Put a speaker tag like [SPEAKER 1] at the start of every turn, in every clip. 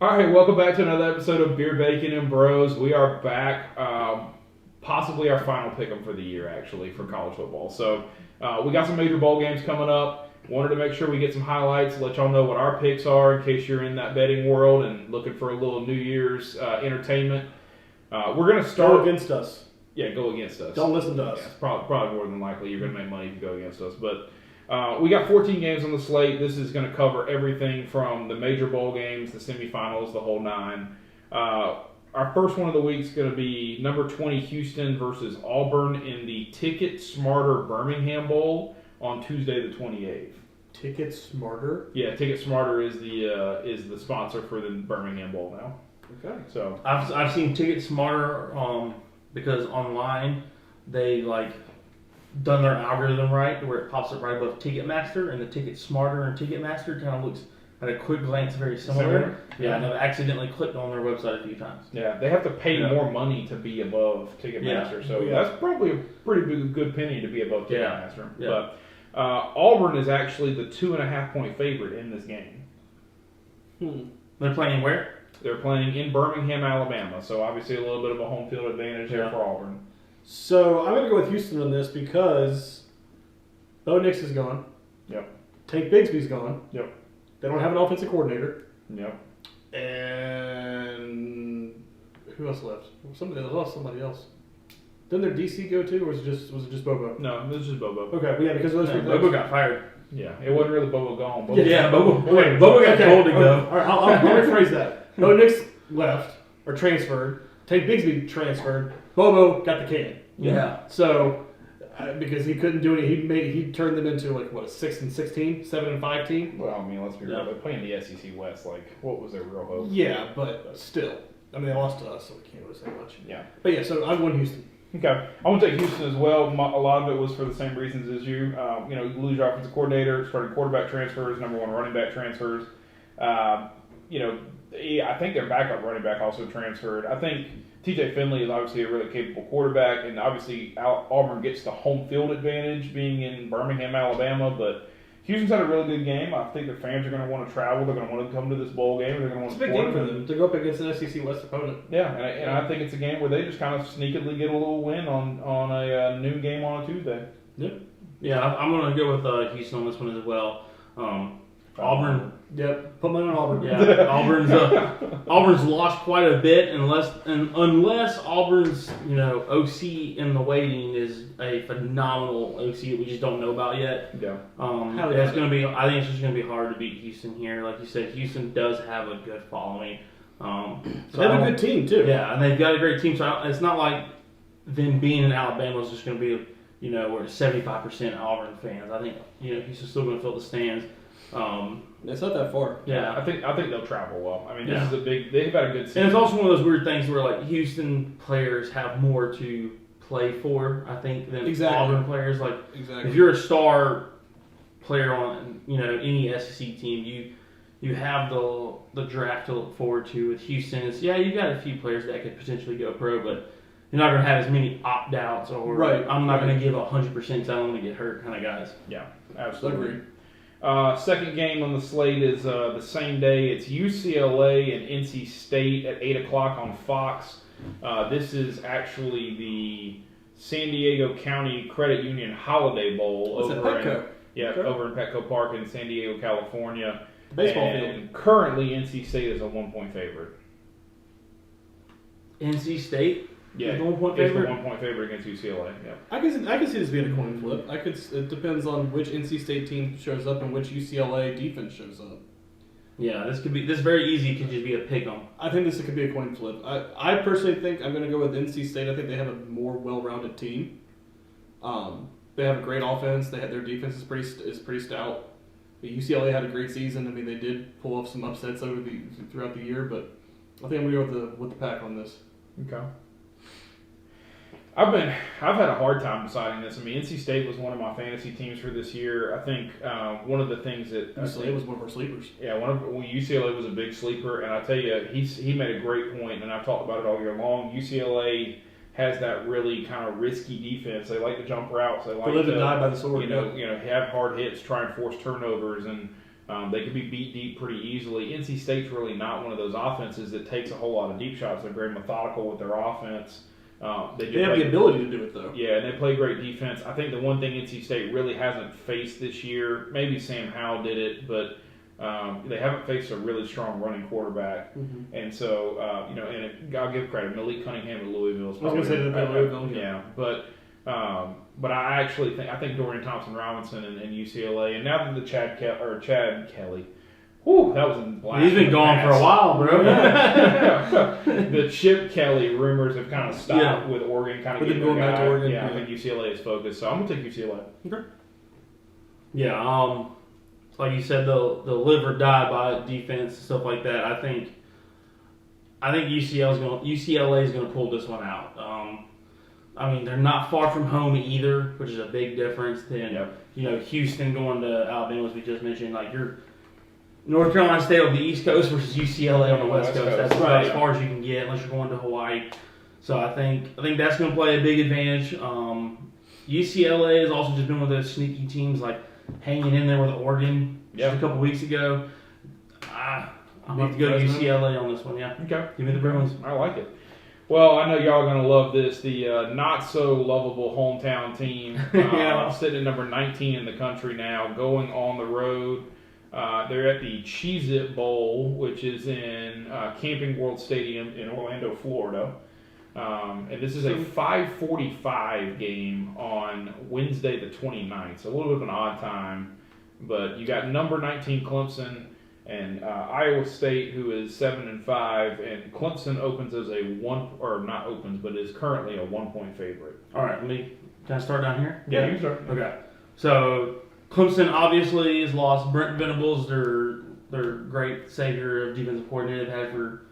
[SPEAKER 1] All right, welcome back to another episode of Beer, Bacon, and Bros. We are back, possibly our final pick'em for the year, actually, for college football. So we got some major bowl games coming up. Wanted to make sure we get some highlights, let y'all know what our picks are in case you're in that betting world and looking for a little New Year's entertainment. We're going to start...
[SPEAKER 2] Go against us.
[SPEAKER 1] Yeah, go against us.
[SPEAKER 2] Don't listen to us.
[SPEAKER 1] Yeah, it's probably more than likely you're going to make money if you go against us. But we got 14 games on the slate. This is going to cover everything from the major bowl games, the semifinals, the whole nine. Our first one of the week is going to be number 20 Houston versus Auburn in the Ticket Smarter Birmingham Bowl on Tuesday the 28th.
[SPEAKER 2] Ticket Smarter?
[SPEAKER 1] Yeah, Ticket Smarter is the sponsor for the Birmingham Bowl now.
[SPEAKER 2] Okay.
[SPEAKER 1] So
[SPEAKER 3] I've seen Ticket Smarter because online they done their algorithm right where it pops up right above Ticketmaster, and the Ticket Smarter and Ticketmaster kind of looks at a quick glance very similar. Yeah, and I've accidentally clicked on their website a few times.
[SPEAKER 1] Yeah, they have to pay more money to be above Ticketmaster, so that's probably a pretty good penny to be above Ticketmaster.
[SPEAKER 3] Yeah.
[SPEAKER 1] But Auburn is actually the 2.5-point favorite in this game.
[SPEAKER 3] They're playing where?
[SPEAKER 1] They're playing in Birmingham, Alabama, so obviously a little bit of a home field advantage there for Auburn.
[SPEAKER 2] So I'm going to go with Houston on this because Bo Nix is gone.
[SPEAKER 1] Yep.
[SPEAKER 2] Tank Bigsby's gone.
[SPEAKER 1] Yep.
[SPEAKER 2] They don't have an offensive coordinator.
[SPEAKER 1] Yep.
[SPEAKER 2] And who else left? Somebody lost somebody else. Didn't their DC go too, or was it just Bobo?
[SPEAKER 1] No, this is just Bobo.
[SPEAKER 2] Okay, yeah, because those three
[SPEAKER 3] Bobo got fired.
[SPEAKER 1] Yeah, it wasn't really Bobo gone. Bobo
[SPEAKER 3] Bobo got told to go.
[SPEAKER 2] All right, I'll rephrase that. Bo Nix left or transferred. Tank Bigsby transferred. Bobo got the can.
[SPEAKER 3] Yeah.
[SPEAKER 2] So, because he couldn't do it, he turned them into a 6-16, 7-5 team.
[SPEAKER 1] Well, I mean, let's be real. They're playing the SEC West. What was their real hope?
[SPEAKER 2] Yeah, but still, I mean, they lost to us, so we can't really say much.
[SPEAKER 1] Yeah.
[SPEAKER 2] But yeah, so I'm going Houston.
[SPEAKER 1] Okay, I want to take Houston as well. A lot of it was for the same reasons as you. You lose your offensive coordinator, starting quarterback transfers, number one running back transfers. I think their backup running back also transferred. I think TJ Finley is obviously a really capable quarterback, and obviously Auburn gets the home field advantage being in Birmingham, Alabama. But Houston's had a really good game. I think their fans are going to want to travel. They're going to want to come to this bowl game. They're going to want
[SPEAKER 2] It's
[SPEAKER 1] to
[SPEAKER 2] a big game for them to go up against an SEC West opponent.
[SPEAKER 1] Yeah, and I think it's a game where they just kind of sneakily get a little win on a noon game on a Tuesday.
[SPEAKER 3] Yeah, I'm going to go with Houston on this one as well. Auburn.
[SPEAKER 2] Yep, put money on Auburn.
[SPEAKER 3] Yeah, Auburn's lost quite a bit unless Auburn's OC in the waiting is a phenomenal OC that we just don't know about yet.
[SPEAKER 1] Yeah.
[SPEAKER 3] It's going to be. I think it's just going to be hard to beat Houston here. Like you said, Houston does have a good following.
[SPEAKER 2] So they have a good team too.
[SPEAKER 3] Yeah, and they've got a great team. So it's not like them being in Alabama is just going to be where 75% Auburn fans. I think Houston's still going to fill the stands.
[SPEAKER 2] It's not that far.
[SPEAKER 1] Yeah, I think they'll travel well. I mean, this is they've had a good season.
[SPEAKER 3] And it's also one of those weird things where Houston players have more to play for, I think, than Auburn players. If you're a star player on any SEC team, you have the draft to look forward to. With Houston, you got a few players that could potentially go pro, but you're not going to have as many opt-outs or I'm not going to give 100% because I don't want to get hurt kind of guys.
[SPEAKER 1] Yeah, absolutely. Second game on the slate is the same day. It's UCLA and NC State at 8 o'clock on Fox. This is actually the San Diego County Credit Union Holiday Bowl over in Petco Park in San Diego, California.
[SPEAKER 2] Baseball
[SPEAKER 1] field. Currently, NC State is a 1-point favorite.
[SPEAKER 3] NC State?
[SPEAKER 1] Yeah,
[SPEAKER 3] it's a 1-point
[SPEAKER 1] favorite. It's a 1-point favorite against UCLA. Yeah,
[SPEAKER 2] I can see this being a coin flip. It depends on which NC State team shows up and which UCLA defense shows up.
[SPEAKER 3] Yeah, this very easy could just be a pick 'em.
[SPEAKER 2] I think this could be a coin flip. I personally think I'm going to go with NC State. I think they have a more well-rounded team. They have a great offense. Their defense is pretty stout. UCLA had a great season. I mean, they did pull off some upsets throughout the year, but I think I'm going to go with the Pack on this.
[SPEAKER 1] Okay. I've had a hard time deciding this. I mean, NC State was one of my fantasy teams for this year. I think one of the things that
[SPEAKER 2] UCLA was one of our sleepers.
[SPEAKER 1] Yeah, UCLA was a big sleeper, and I tell you, he made a great point, and I've talked about it all year long. UCLA has that really kind of risky defense. They like to jump routes. They like
[SPEAKER 2] to live and die by the sword.
[SPEAKER 1] Have hard hits, try and force turnovers, and They could be beat deep pretty easily. NC State's really not one of those offenses that takes a whole lot of deep shots. They're very methodical with their offense.
[SPEAKER 2] They have the ability to do it, though.
[SPEAKER 1] Yeah, and they play great defense. I think the one thing NC State really hasn't faced this year, maybe Sam Howell did it, but they haven't faced a really strong running quarterback. Mm-hmm. And so, and I'll give credit. Malik Cunningham at Louisville.
[SPEAKER 2] I was going to say that Louisville.
[SPEAKER 1] Yeah, but I actually think Dorian Thompson-Robinson and UCLA, and now that the Chad Kelly. Whew, that was a blast.
[SPEAKER 3] He's been gone for a while, bro.
[SPEAKER 1] The Chip Kelly rumors have kind of stopped with Oregon kind of getting going back to Oregon. Yeah, I think UCLA is focused, so I'm gonna take UCLA.
[SPEAKER 2] Okay.
[SPEAKER 3] Yeah, like you said, they'll live or die by defense and stuff like that. I think UCLA is gonna pull this one out. I mean, they're not far from home either, which is a big difference than Houston going to Alabama, as we just mentioned. Like North Carolina State on the East Coast versus UCLA on the West Coast. That's about as far as you can get, unless you're going to Hawaii. So I think that's going to play a big advantage. UCLA has also just been one of those sneaky teams, like hanging in there with Oregon just a couple weeks ago. I'm going to go to UCLA on this one. Yeah.
[SPEAKER 1] Okay.
[SPEAKER 3] Give me the Bruins.
[SPEAKER 1] I like it. Well, I know y'all are going to love this. The not so lovable hometown team, sitting at number 19 in the country now, going on the road. They're at the Cheez-It Bowl, which is in Camping World Stadium in Orlando, Florida. And this is a 5:45 game on Wednesday the 29th. So a little bit of an odd time. But you got number 19 Clemson and Iowa State, who is 7-5. And Clemson opens as is currently a 1-point favorite.
[SPEAKER 3] All right, can I start down here?
[SPEAKER 1] Yeah, you can start.
[SPEAKER 3] Okay. So Clemson obviously has lost Brent Venables, their great savior of defensive coordinator they've had for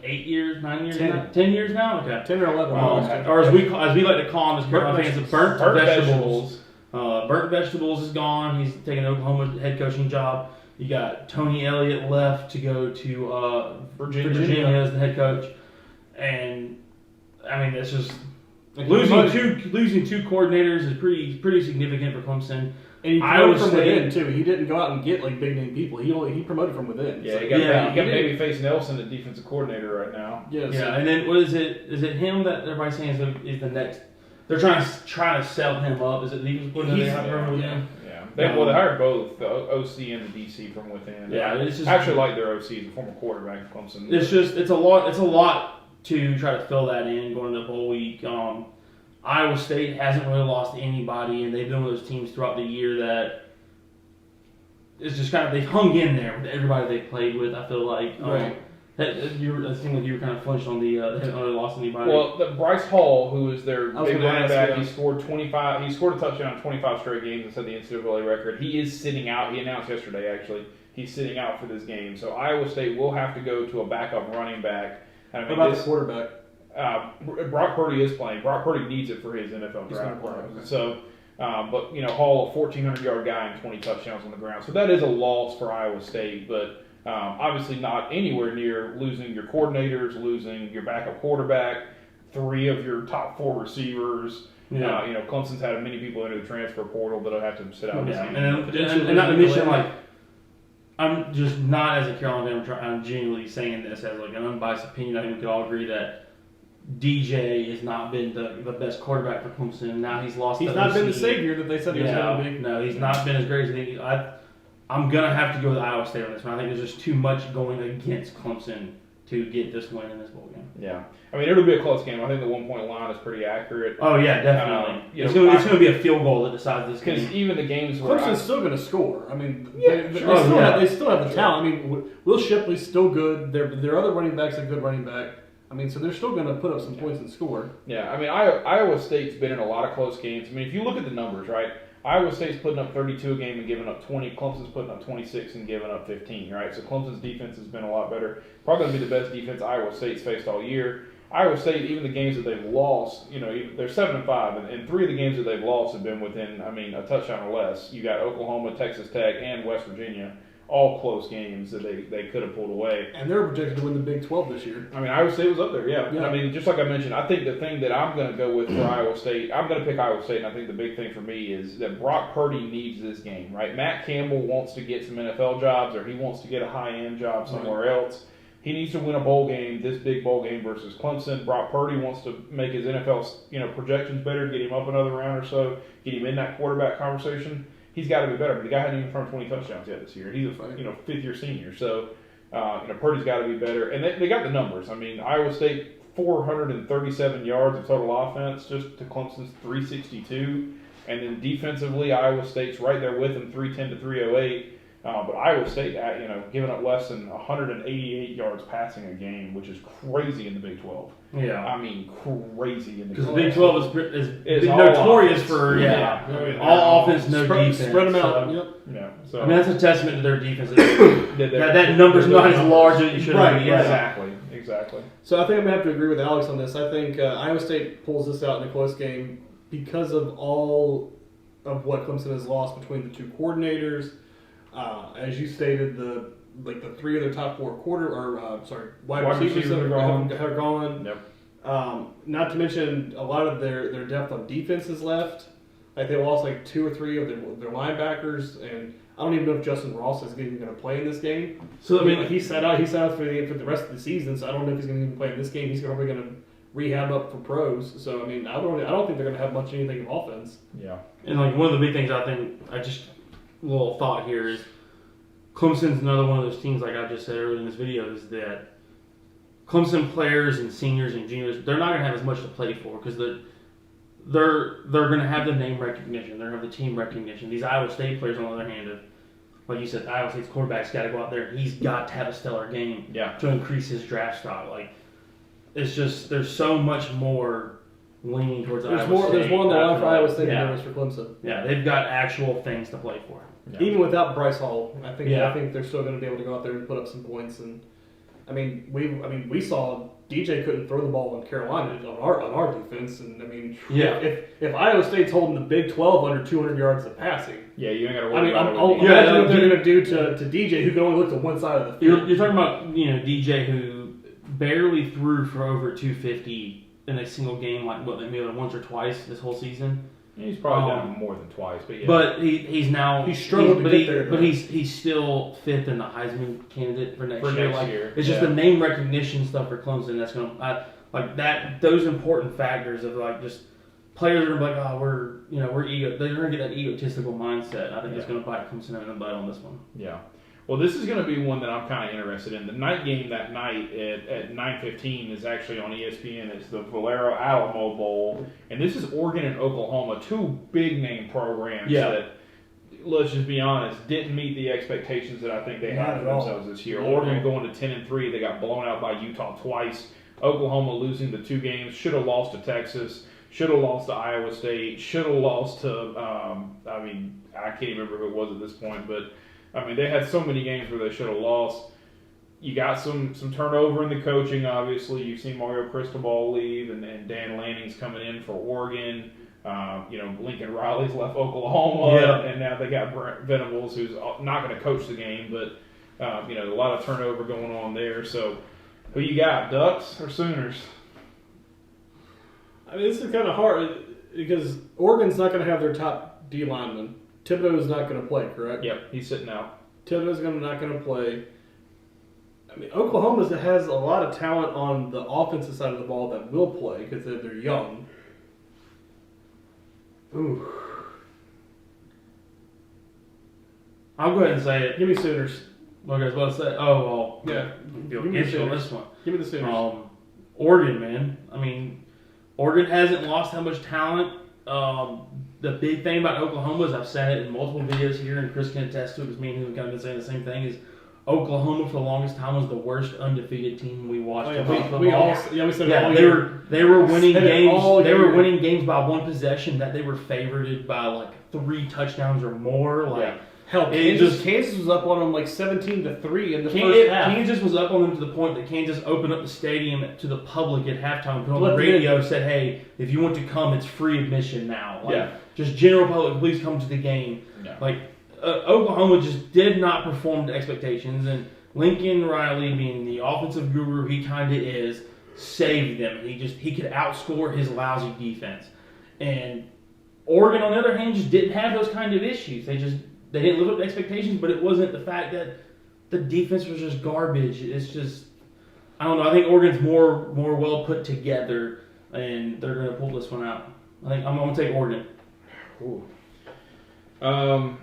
[SPEAKER 3] 8 years, 9 years, 10 years now. Okay,
[SPEAKER 2] 10 or 11.
[SPEAKER 3] Or as we like to call them as Carolina fans, burnt vegetables. Burnt Vegetables is gone. He's taking an Oklahoma head coaching job. You got Tony Elliott left to go to Virginia as the head coach, and I mean it's just losing two coordinators is pretty significant for Clemson.
[SPEAKER 2] And he promoted from within too. He didn't go out and get like big name people. He promoted from within.
[SPEAKER 1] Yeah, you got Babyface Nelson, the defensive coordinator right now.
[SPEAKER 2] Yeah,
[SPEAKER 3] and then what is it? Is it him that everybody's saying is the next? They're trying to sell him up. Is it the defensive coordinator?
[SPEAKER 1] They hired both the OC and the DC from within.
[SPEAKER 3] Yeah, it's just,
[SPEAKER 1] I actually like their OC, the former quarterback of Clemson.
[SPEAKER 3] It's a lot to try to fill that in going into the whole week. Iowa State hasn't really lost anybody, and they've been one of those teams throughout the year that is just kind of they've hung in there with everybody they played with. I feel like
[SPEAKER 2] right.
[SPEAKER 3] It seemed like you were kind of flinched on the they haven't really lost anybody.
[SPEAKER 1] Well, Bryce Hall, who is their big running back, he scored 25. He scored a touchdown in 25 straight games and set the NCAA record. He is sitting out. He announced yesterday actually he's sitting out for this game. So Iowa State will have to go to a backup running back.
[SPEAKER 2] What about the quarterback?
[SPEAKER 1] Brock Purdy is playing. Brock Purdy needs it for his NFL draft. So, but Hall, a 1,400-yard guy and 20 touchdowns on the ground. So that is a loss for Iowa State, but. Obviously not anywhere near losing your coordinators, losing your backup quarterback, 3 of your top 4 receivers. Yeah. Clemson's had many people enter the transfer portal, but they'll have to sit out.
[SPEAKER 3] Yeah, and not to mention, I'm just not as a Carolina fan. I'm genuinely saying this as like an unbiased opinion. I think we could all agree that DJ has not been the best quarterback for Clemson. Now he's lost.
[SPEAKER 2] He's not been the savior that they said he was going to be.
[SPEAKER 3] No, he's not been as great as he. I'm going to have to go with Iowa State on this one. I think there's just too much going against Clemson to get this win in this bowl game.
[SPEAKER 1] Yeah. I mean, it'll be a close game. I think the 1-point line is pretty accurate.
[SPEAKER 3] Oh, yeah, definitely. It's going to be a field goal that decides this game.
[SPEAKER 1] Because even the games where
[SPEAKER 2] Clemson's still going to score. I mean, they still have the talent. I mean, Will Shipley's still good. Their other running back's a good running back. I mean, so they're still going to put up some points and score.
[SPEAKER 1] Yeah, I mean, Iowa State's been in a lot of close games. I mean, if you look at the numbers, right? Iowa State's putting up 32 a game and giving up 20. Clemson's putting up 26 and giving up 15, right? So Clemson's defense has been a lot better. Probably going to be the best defense Iowa State's faced all year. Iowa State, even the games that they've lost, they're 7-5, and 3 of the games that they've lost have been within, a touchdown or less. You got Oklahoma, Texas Tech, and West Virginia. all close games that they could have pulled away.
[SPEAKER 2] And they're projected to win the Big 12 this year.
[SPEAKER 1] I mean, Iowa State was up there, yeah. I mean, just like I mentioned, I think the thing that I'm going to go with for Iowa State, I'm going to pick Iowa State, and I think the big thing for me is that Brock Purdy needs this game, right? Matt Campbell wants to get some NFL jobs, or he wants to get a high-end job somewhere else. He needs to win a bowl game, this big bowl game versus Clemson. Brock Purdy wants to make his NFL projections better, get him up another round or so, get him in that quarterback conversation. He's got to be better. But the guy hadn't even thrown 20 touchdowns yet this year. He's a fifth-year senior. So, Purdy's got to be better. And they got the numbers. I mean, Iowa State, 437 yards of total offense, just to Clemson's 362. And then defensively, Iowa State's right there with them, 310 to 308. But Iowa State, giving up less than 188 yards passing a game, which is crazy in the Big 12.
[SPEAKER 3] Yeah.
[SPEAKER 1] I mean, crazy in the Big 12.
[SPEAKER 3] Because the Big 12 is notorious for, all offense, no defense.
[SPEAKER 2] Spread them out.
[SPEAKER 3] So,
[SPEAKER 2] yep.
[SPEAKER 1] Yeah. So,
[SPEAKER 3] I mean, that's a testament to their defense. that number's not as large as it should be.
[SPEAKER 1] Yeah. Exactly.
[SPEAKER 2] So I think I'm going to have to agree with Alex on this. I think Iowa State pulls this out in a close game because of all of what Clemson has lost between the two coordinators. As you stated, the three of their top four wide receivers are gone.
[SPEAKER 1] Yep.
[SPEAKER 2] Not to mention a lot of their depth on defense is left. Like they lost like 2 or 3 of their linebackers, and I don't even know if Justin Ross is even going to play in this game.
[SPEAKER 3] So I mean,
[SPEAKER 2] he sat out for the rest of the season, so I don't know if he's going to even play in this game. He's probably going to rehab up for pros. So I mean, I don't think they're going to have much anything of offense.
[SPEAKER 1] Yeah.
[SPEAKER 3] And like one of the big things little thought here is Clemson's another one of those teams, like I just said earlier in this video, is that Clemson players and seniors and juniors, they're not going to have as much to play for because they're going to have the name recognition, they're going to have the team recognition. These Iowa State players, on the other hand, like you said, Iowa State's quarterback's got to go out there. He's got to have a stellar game to increase his draft stock. Like it's just there's so much more leaning towards Iowa State.
[SPEAKER 2] There's more on the line for Iowa State than there is for Clemson.
[SPEAKER 3] Yeah, they've got actual things to play for.
[SPEAKER 1] Yeah.
[SPEAKER 2] Even without Bryce Hall, I think they're still going to be able to go out there and put up some points. And we saw DJ couldn't throw the ball in Carolina on our defense. And I mean, if Iowa State's holding the Big 12 under 200 yards of passing,
[SPEAKER 1] you ain't got to worry about it.
[SPEAKER 2] Imagine what they're going to do to DJ, who can only look to one side of the field.
[SPEAKER 3] You're talking about DJ who barely threw for over 250 in a single game, maybe once or twice this whole season.
[SPEAKER 1] He's probably done it more than twice, but yeah.
[SPEAKER 3] But he's
[SPEAKER 2] struggled to get there.
[SPEAKER 3] But he's still 5th in the Heisman candidate for next year. It's just
[SPEAKER 1] the
[SPEAKER 3] the name recognition stuff for Clemson that's gonna those important factors of just players are gonna be like, we're ego. They're gonna get that egotistical mindset. I think it's gonna bite Clemson in the butt on this one.
[SPEAKER 1] Yeah. Well, this is going to be one that I'm kind of interested in. The night game that night at 9:15 is actually on ESPN. It's the Valero Alamo Bowl, and this is Oregon and Oklahoma, 2 big-name programs that, let's just be honest, didn't meet the expectations that I think they had for themselves this year. Oregon going to 10-3, they got blown out by Utah twice. Oklahoma losing the 2 games, should have lost to Texas, should have lost to Iowa State, should have lost to, I can't even remember who it was at this point, but they had so many games where they should have lost. You got some turnover in the coaching, obviously. You've seen Mario Cristobal leave, and Dan Lanning's coming in for Oregon. Lincoln Riley's left Oklahoma, and now they got Brent Venables, who's not going to coach the game, but a lot of turnover going on there. So, who you got, Ducks or Sooners?
[SPEAKER 2] This is kind of hard because Oregon's not going to have their top D lineman. Thibodeau's not going to play, correct?
[SPEAKER 1] Yep, he's sitting out.
[SPEAKER 2] Thibodeau's not going to play. Oklahoma has a lot of talent on the offensive side of the ball that will play because they're young. Ooh.
[SPEAKER 3] I'll go ahead and say it.
[SPEAKER 2] Give me Sooners.
[SPEAKER 3] Okay, I was about to say. Oh, well.
[SPEAKER 2] Yeah.
[SPEAKER 3] Give me this one.
[SPEAKER 2] Give me the Sooners.
[SPEAKER 3] Oregon, man. Oregon hasn't lost that much talent. The big thing about Oklahoma is I've said it in multiple videos here, and Chris can attest to it because me and him have kind of been saying the same thing, is Oklahoma for the longest time was the worst undefeated team we watched.
[SPEAKER 2] We said it all
[SPEAKER 3] year. They were winning games. They were winning games by 1 possession that they were favored by 3 touchdowns or more.
[SPEAKER 2] Hell, Kansas was up on them 17-3 in the first half.
[SPEAKER 3] Kansas was up on them to the point that Kansas opened up the stadium to the public at halftime, put on the radio, said, "Hey, if you want to come, it's free admission now." Just general public, please come to the game.
[SPEAKER 1] Yeah.
[SPEAKER 3] Oklahoma just did not perform to expectations, and Lincoln Riley, being the offensive guru he kind of is, saved them. He could outscore his lousy defense. And Oregon, on the other hand, just didn't have those kind of issues. They didn't live up to expectations, but it wasn't the fact that the defense was just garbage. It's just, I don't know. I think Oregon's more well put together, and they're going to pull this one out. I think I'm going to take Oregon.
[SPEAKER 1] Ooh. I'm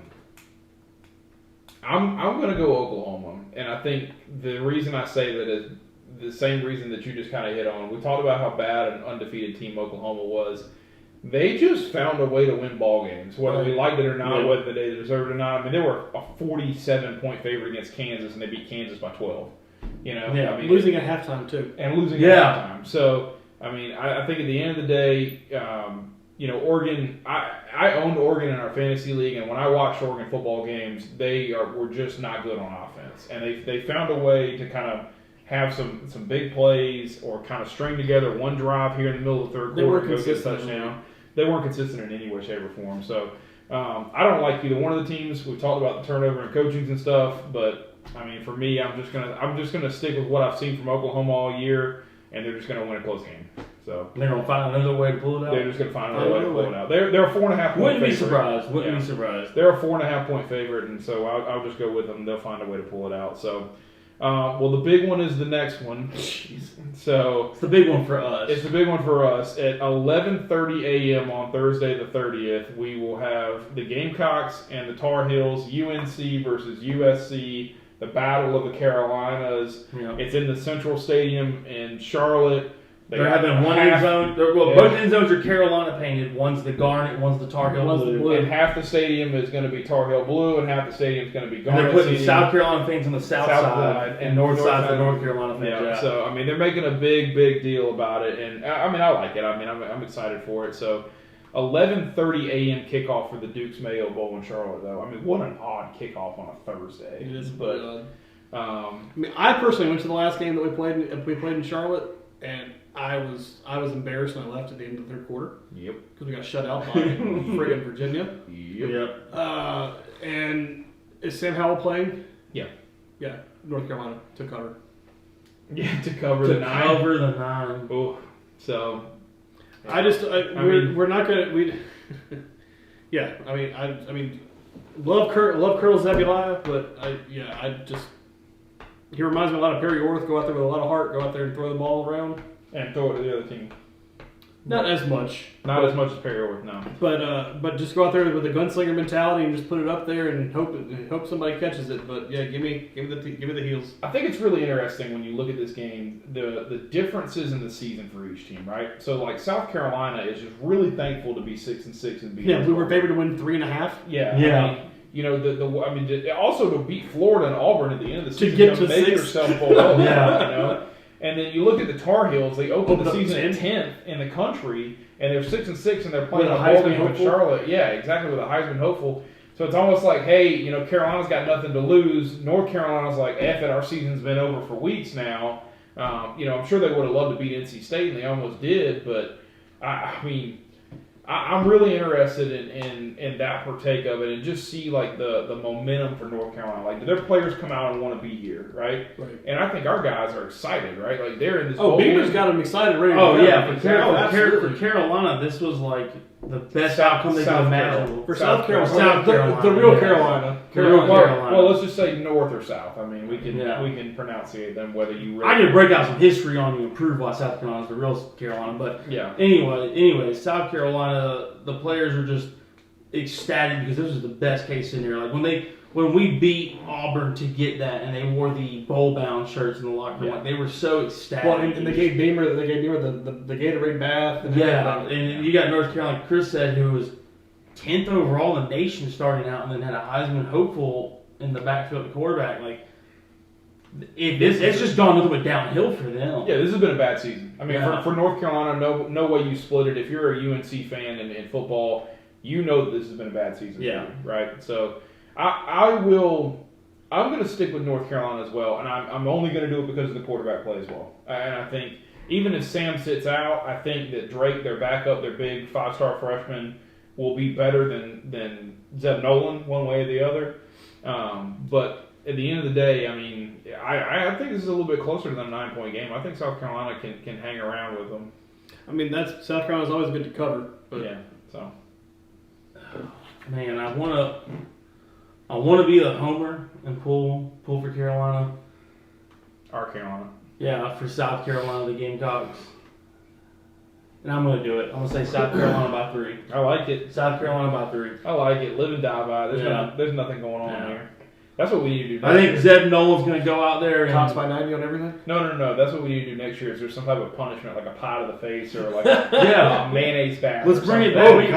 [SPEAKER 1] going to go Oklahoma, and I think the reason I say that is the same reason that you just kind of hit on. We talked about how bad an undefeated team Oklahoma was. They just found a way to win ball games, whether we liked it or not, whether they deserved it or not. I mean, they were a 47-point favorite against Kansas, and they beat Kansas by 12.
[SPEAKER 2] I mean, losing at halftime too,
[SPEAKER 1] and losing at halftime. So, I mean, I think at the end of the day, Oregon. I owned Oregon in our fantasy league, and when I watched Oregon football games, were just not good on offense, and they found a way to kind of have some big plays or kind of string together one drive here in the middle of the third quarter to go get a touchdown. They weren't consistent in any way, shape, or form. So I don't like either one of the teams. We've talked about the turnover and coachings and stuff, but I mean, for me, I'm just gonna stick with what I've seen from Oklahoma all year, and they're just gonna win a close game. So
[SPEAKER 3] they're gonna find another way to pull it out.
[SPEAKER 1] They're just gonna find another way to pull it out. They're a 4.5 point favorite.
[SPEAKER 3] Wouldn't be surprised.
[SPEAKER 1] They're a 4.5 point favorite, and so I'll just go with them. They'll find a way to pull it out. So. The big one is the next one. Jeez. So
[SPEAKER 3] it's the big one for us.
[SPEAKER 1] It's the big one for us. At 11:30 a.m. on Thursday the 30th, we will have the Gamecocks and the Tar Heels, UNC versus USC, the Battle of the Carolinas. Yep. It's in the Central Stadium in Charlotte.
[SPEAKER 3] They're having one end zone. Both end zones are Carolina painted. One's the garnet, one's the Tar Heel blue.
[SPEAKER 1] And half the stadium is going to be Tar Heel blue, and half the stadium is going to be garnet.
[SPEAKER 3] And they're putting South Carolina fans on the south side and north side of the North Carolina fans.
[SPEAKER 1] Yeah. So I mean, they're making a big deal about it, and I mean, I like it. I mean, I'm excited for it. So 11:30 a.m. kickoff for the Duke's Mayo Bowl in Charlotte, though. I mean, what an odd kickoff on a Thursday.
[SPEAKER 2] It is, but I mean, I personally went to the last game that we played in Charlotte, and I was embarrassed when I left at the end of the third quarter.
[SPEAKER 1] Yep.
[SPEAKER 2] Because we got shut out by friggin' Virginia.
[SPEAKER 1] Yep.
[SPEAKER 2] And is Sam Howell playing?
[SPEAKER 1] Yeah.
[SPEAKER 2] Yeah. North Carolina to cover.
[SPEAKER 1] Yeah, to cover the 9.
[SPEAKER 3] Cover the 9.
[SPEAKER 1] Oh. So.
[SPEAKER 2] We're not gonna. Yeah. I mean, love Colonel Zebulaya, but he reminds me a lot of Perry Orth. Go out there with a lot of heart. Go out there and throw the ball around.
[SPEAKER 1] And throw it to the other team.
[SPEAKER 2] Not as much.
[SPEAKER 1] Not as much as Perry Orth, no.
[SPEAKER 2] But just go out there with a gunslinger mentality and just put it up there and hope somebody catches it. But yeah, give me the Heels.
[SPEAKER 1] I think it's really interesting when you look at this game, the differences in the season for each team, right? So like South Carolina is just really thankful to be 6-6 and beat.
[SPEAKER 2] Yeah, we were favored to win 3.5.
[SPEAKER 1] Yeah.
[SPEAKER 3] Yeah.
[SPEAKER 1] I mean, also to beat Florida and Auburn at the end of the season
[SPEAKER 2] to get to
[SPEAKER 1] make
[SPEAKER 2] 6.
[SPEAKER 1] yourself pull up. Yeah. And then you look at the Tar Heels; they opened the season at 10th in the country, and they're 6-6, and they're playing a bowl game in Charlotte. Yeah, exactly, with a Heisman hopeful. So it's almost like, hey, Carolina's got nothing to lose. North Carolina's like, F it, our season's been over for weeks now. I'm sure they would have loved to beat NC State, and they almost did. But I mean, I'm really interested in that partake of it and just see like the momentum for North Carolina. Like, do their players come out and want to be here, right? And I think our guys are excited, right? Like they're in this.
[SPEAKER 2] Beamer's got them excited, ready.
[SPEAKER 3] For Carolina, this was like the best outcome they could imagine
[SPEAKER 2] for South Carolina, the real Carolina.
[SPEAKER 1] Well, let's just say north or south. I mean, we can pronunciate them whether you. Really
[SPEAKER 3] I can break out some history on you and prove why South Carolina is the real Carolina, but
[SPEAKER 1] yeah.
[SPEAKER 3] Anyway, South Carolina, the players are just ecstatic because this was the best case scenario. Like when we beat Auburn to get that, and they wore the bowl-bound shirts in the locker room, like they were so ecstatic.
[SPEAKER 2] Well, and they gave Beamer the Gatorade bath. And
[SPEAKER 3] and you got North Carolina, Chris said, who was 10th overall in the nation starting out, and then had a Heisman hopeful in the backfield at quarterback. Like, it's just gone nothing but downhill for them.
[SPEAKER 1] Yeah, this has been a bad season. I mean, for North Carolina, no way you split it. If you're a UNC fan in football, you know that this has been a bad season.
[SPEAKER 3] Yeah.
[SPEAKER 1] For you, right? So I'm going to stick with North Carolina as well, and I'm only going to do it because of the quarterback play as well. And I think even if Sam sits out, I think that Drake, their backup, their big 5-star freshman, will be better than Zeb Nolan one way or the other. But at the end of the day, I mean, I think this is a little bit closer than a 9-point game. I think South Carolina can hang around with them.
[SPEAKER 2] I mean, South Carolina's always good to cover. But.
[SPEAKER 1] Yeah. So.
[SPEAKER 3] Man, I want to be a homer and pull for Carolina.
[SPEAKER 1] Our Carolina.
[SPEAKER 3] Yeah, for South Carolina, the Gamecocks. And I'm going to do it. I'm going to say South Carolina by 3.
[SPEAKER 1] I like it.
[SPEAKER 3] South Carolina by 3.
[SPEAKER 1] I like it. Live and die by it. There's nothing going on here. That's what we need to do.
[SPEAKER 3] I think Zeb Nolan's going to go out there and
[SPEAKER 2] Cops by 90 on everything?
[SPEAKER 1] No. That's what we need to do next year. Is there's some type of punishment, like a pie to the face or like a mayonnaise bath.
[SPEAKER 3] Let's bring it back. We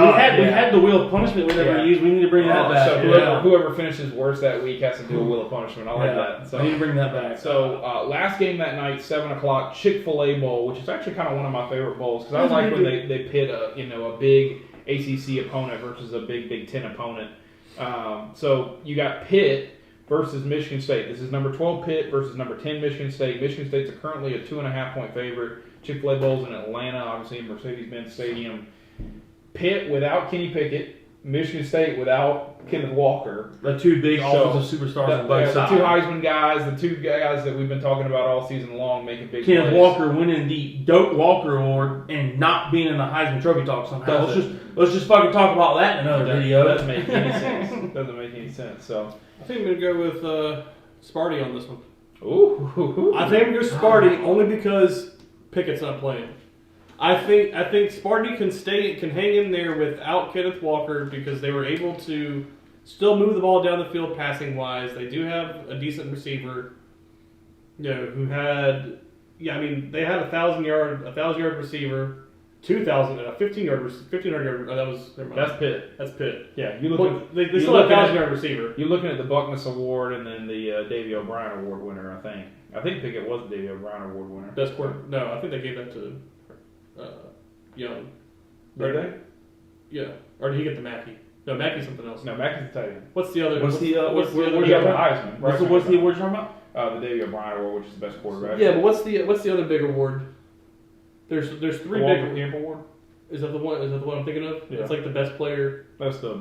[SPEAKER 3] had the wheel of punishment we never used. We need to bring that back.
[SPEAKER 1] So whoever finishes worst that week has to do a wheel of punishment. I like that. So
[SPEAKER 3] we need to bring that back.
[SPEAKER 1] So last game that night, 7 o'clock, Chick-fil-A Bowl, which is actually kind of one of my favorite bowls because I like when they pit a big ACC opponent versus a big Big Ten opponent. So you got Pitt versus Michigan State. This is number 12 Pitt versus number 10 Michigan State. Michigan State's currently a 2.5-point favorite. Chick-fil-A Bowl's in Atlanta, obviously in Mercedes-Benz Stadium. Pitt without Kenny Pickett. Michigan State without Kenneth Walker.
[SPEAKER 3] The two big offensive superstars on both sides.
[SPEAKER 1] The two Heisman guys, the two guys that we've been talking about all season long making big plays.
[SPEAKER 3] Kenneth Walker winning the Doak Walker Award and not being in the Heisman Trophy talk somehow. Let's just fucking talk about that in another video.
[SPEAKER 1] Doesn't make any sense. Doesn't make any sense. So
[SPEAKER 2] I think I'm going to go with Sparty on this one.
[SPEAKER 1] Ooh.
[SPEAKER 2] I think I'm going to go Sparty only because Pickett's not playing. I think Sparty can hang in there without Kenneth Walker because they were able to still move the ball down the field passing wise. They do have a decent receiver, who had they had a 1,000-yard receiver, 2,000, a 15-yard.
[SPEAKER 1] That's Pitt.
[SPEAKER 2] That's Pitt.
[SPEAKER 1] Yeah,
[SPEAKER 2] they still have a 1,000-yard receiver.
[SPEAKER 1] You're looking at the Buckness Award and then the Davey O'Brien Award winner. I think Pickett was the Davey O'Brien Award winner.
[SPEAKER 2] Best quarter. No, I think they gave that to Young.
[SPEAKER 1] Did they?
[SPEAKER 2] Yeah. Or did he get the Mackey? No, Mackey's something else.
[SPEAKER 1] No, Mackey's the tight end.
[SPEAKER 2] What's the other?
[SPEAKER 3] What's the other?
[SPEAKER 1] You got the Heisman.
[SPEAKER 3] What's the award you're talking about?
[SPEAKER 1] The Davey O'Brien Award, which is the best quarterback.
[SPEAKER 2] Yeah, but what's the other big award? There's 3 big.
[SPEAKER 1] Camp Award.
[SPEAKER 2] Is that the one I'm thinking of?
[SPEAKER 1] Yeah.
[SPEAKER 2] It's like the best player.
[SPEAKER 1] That's the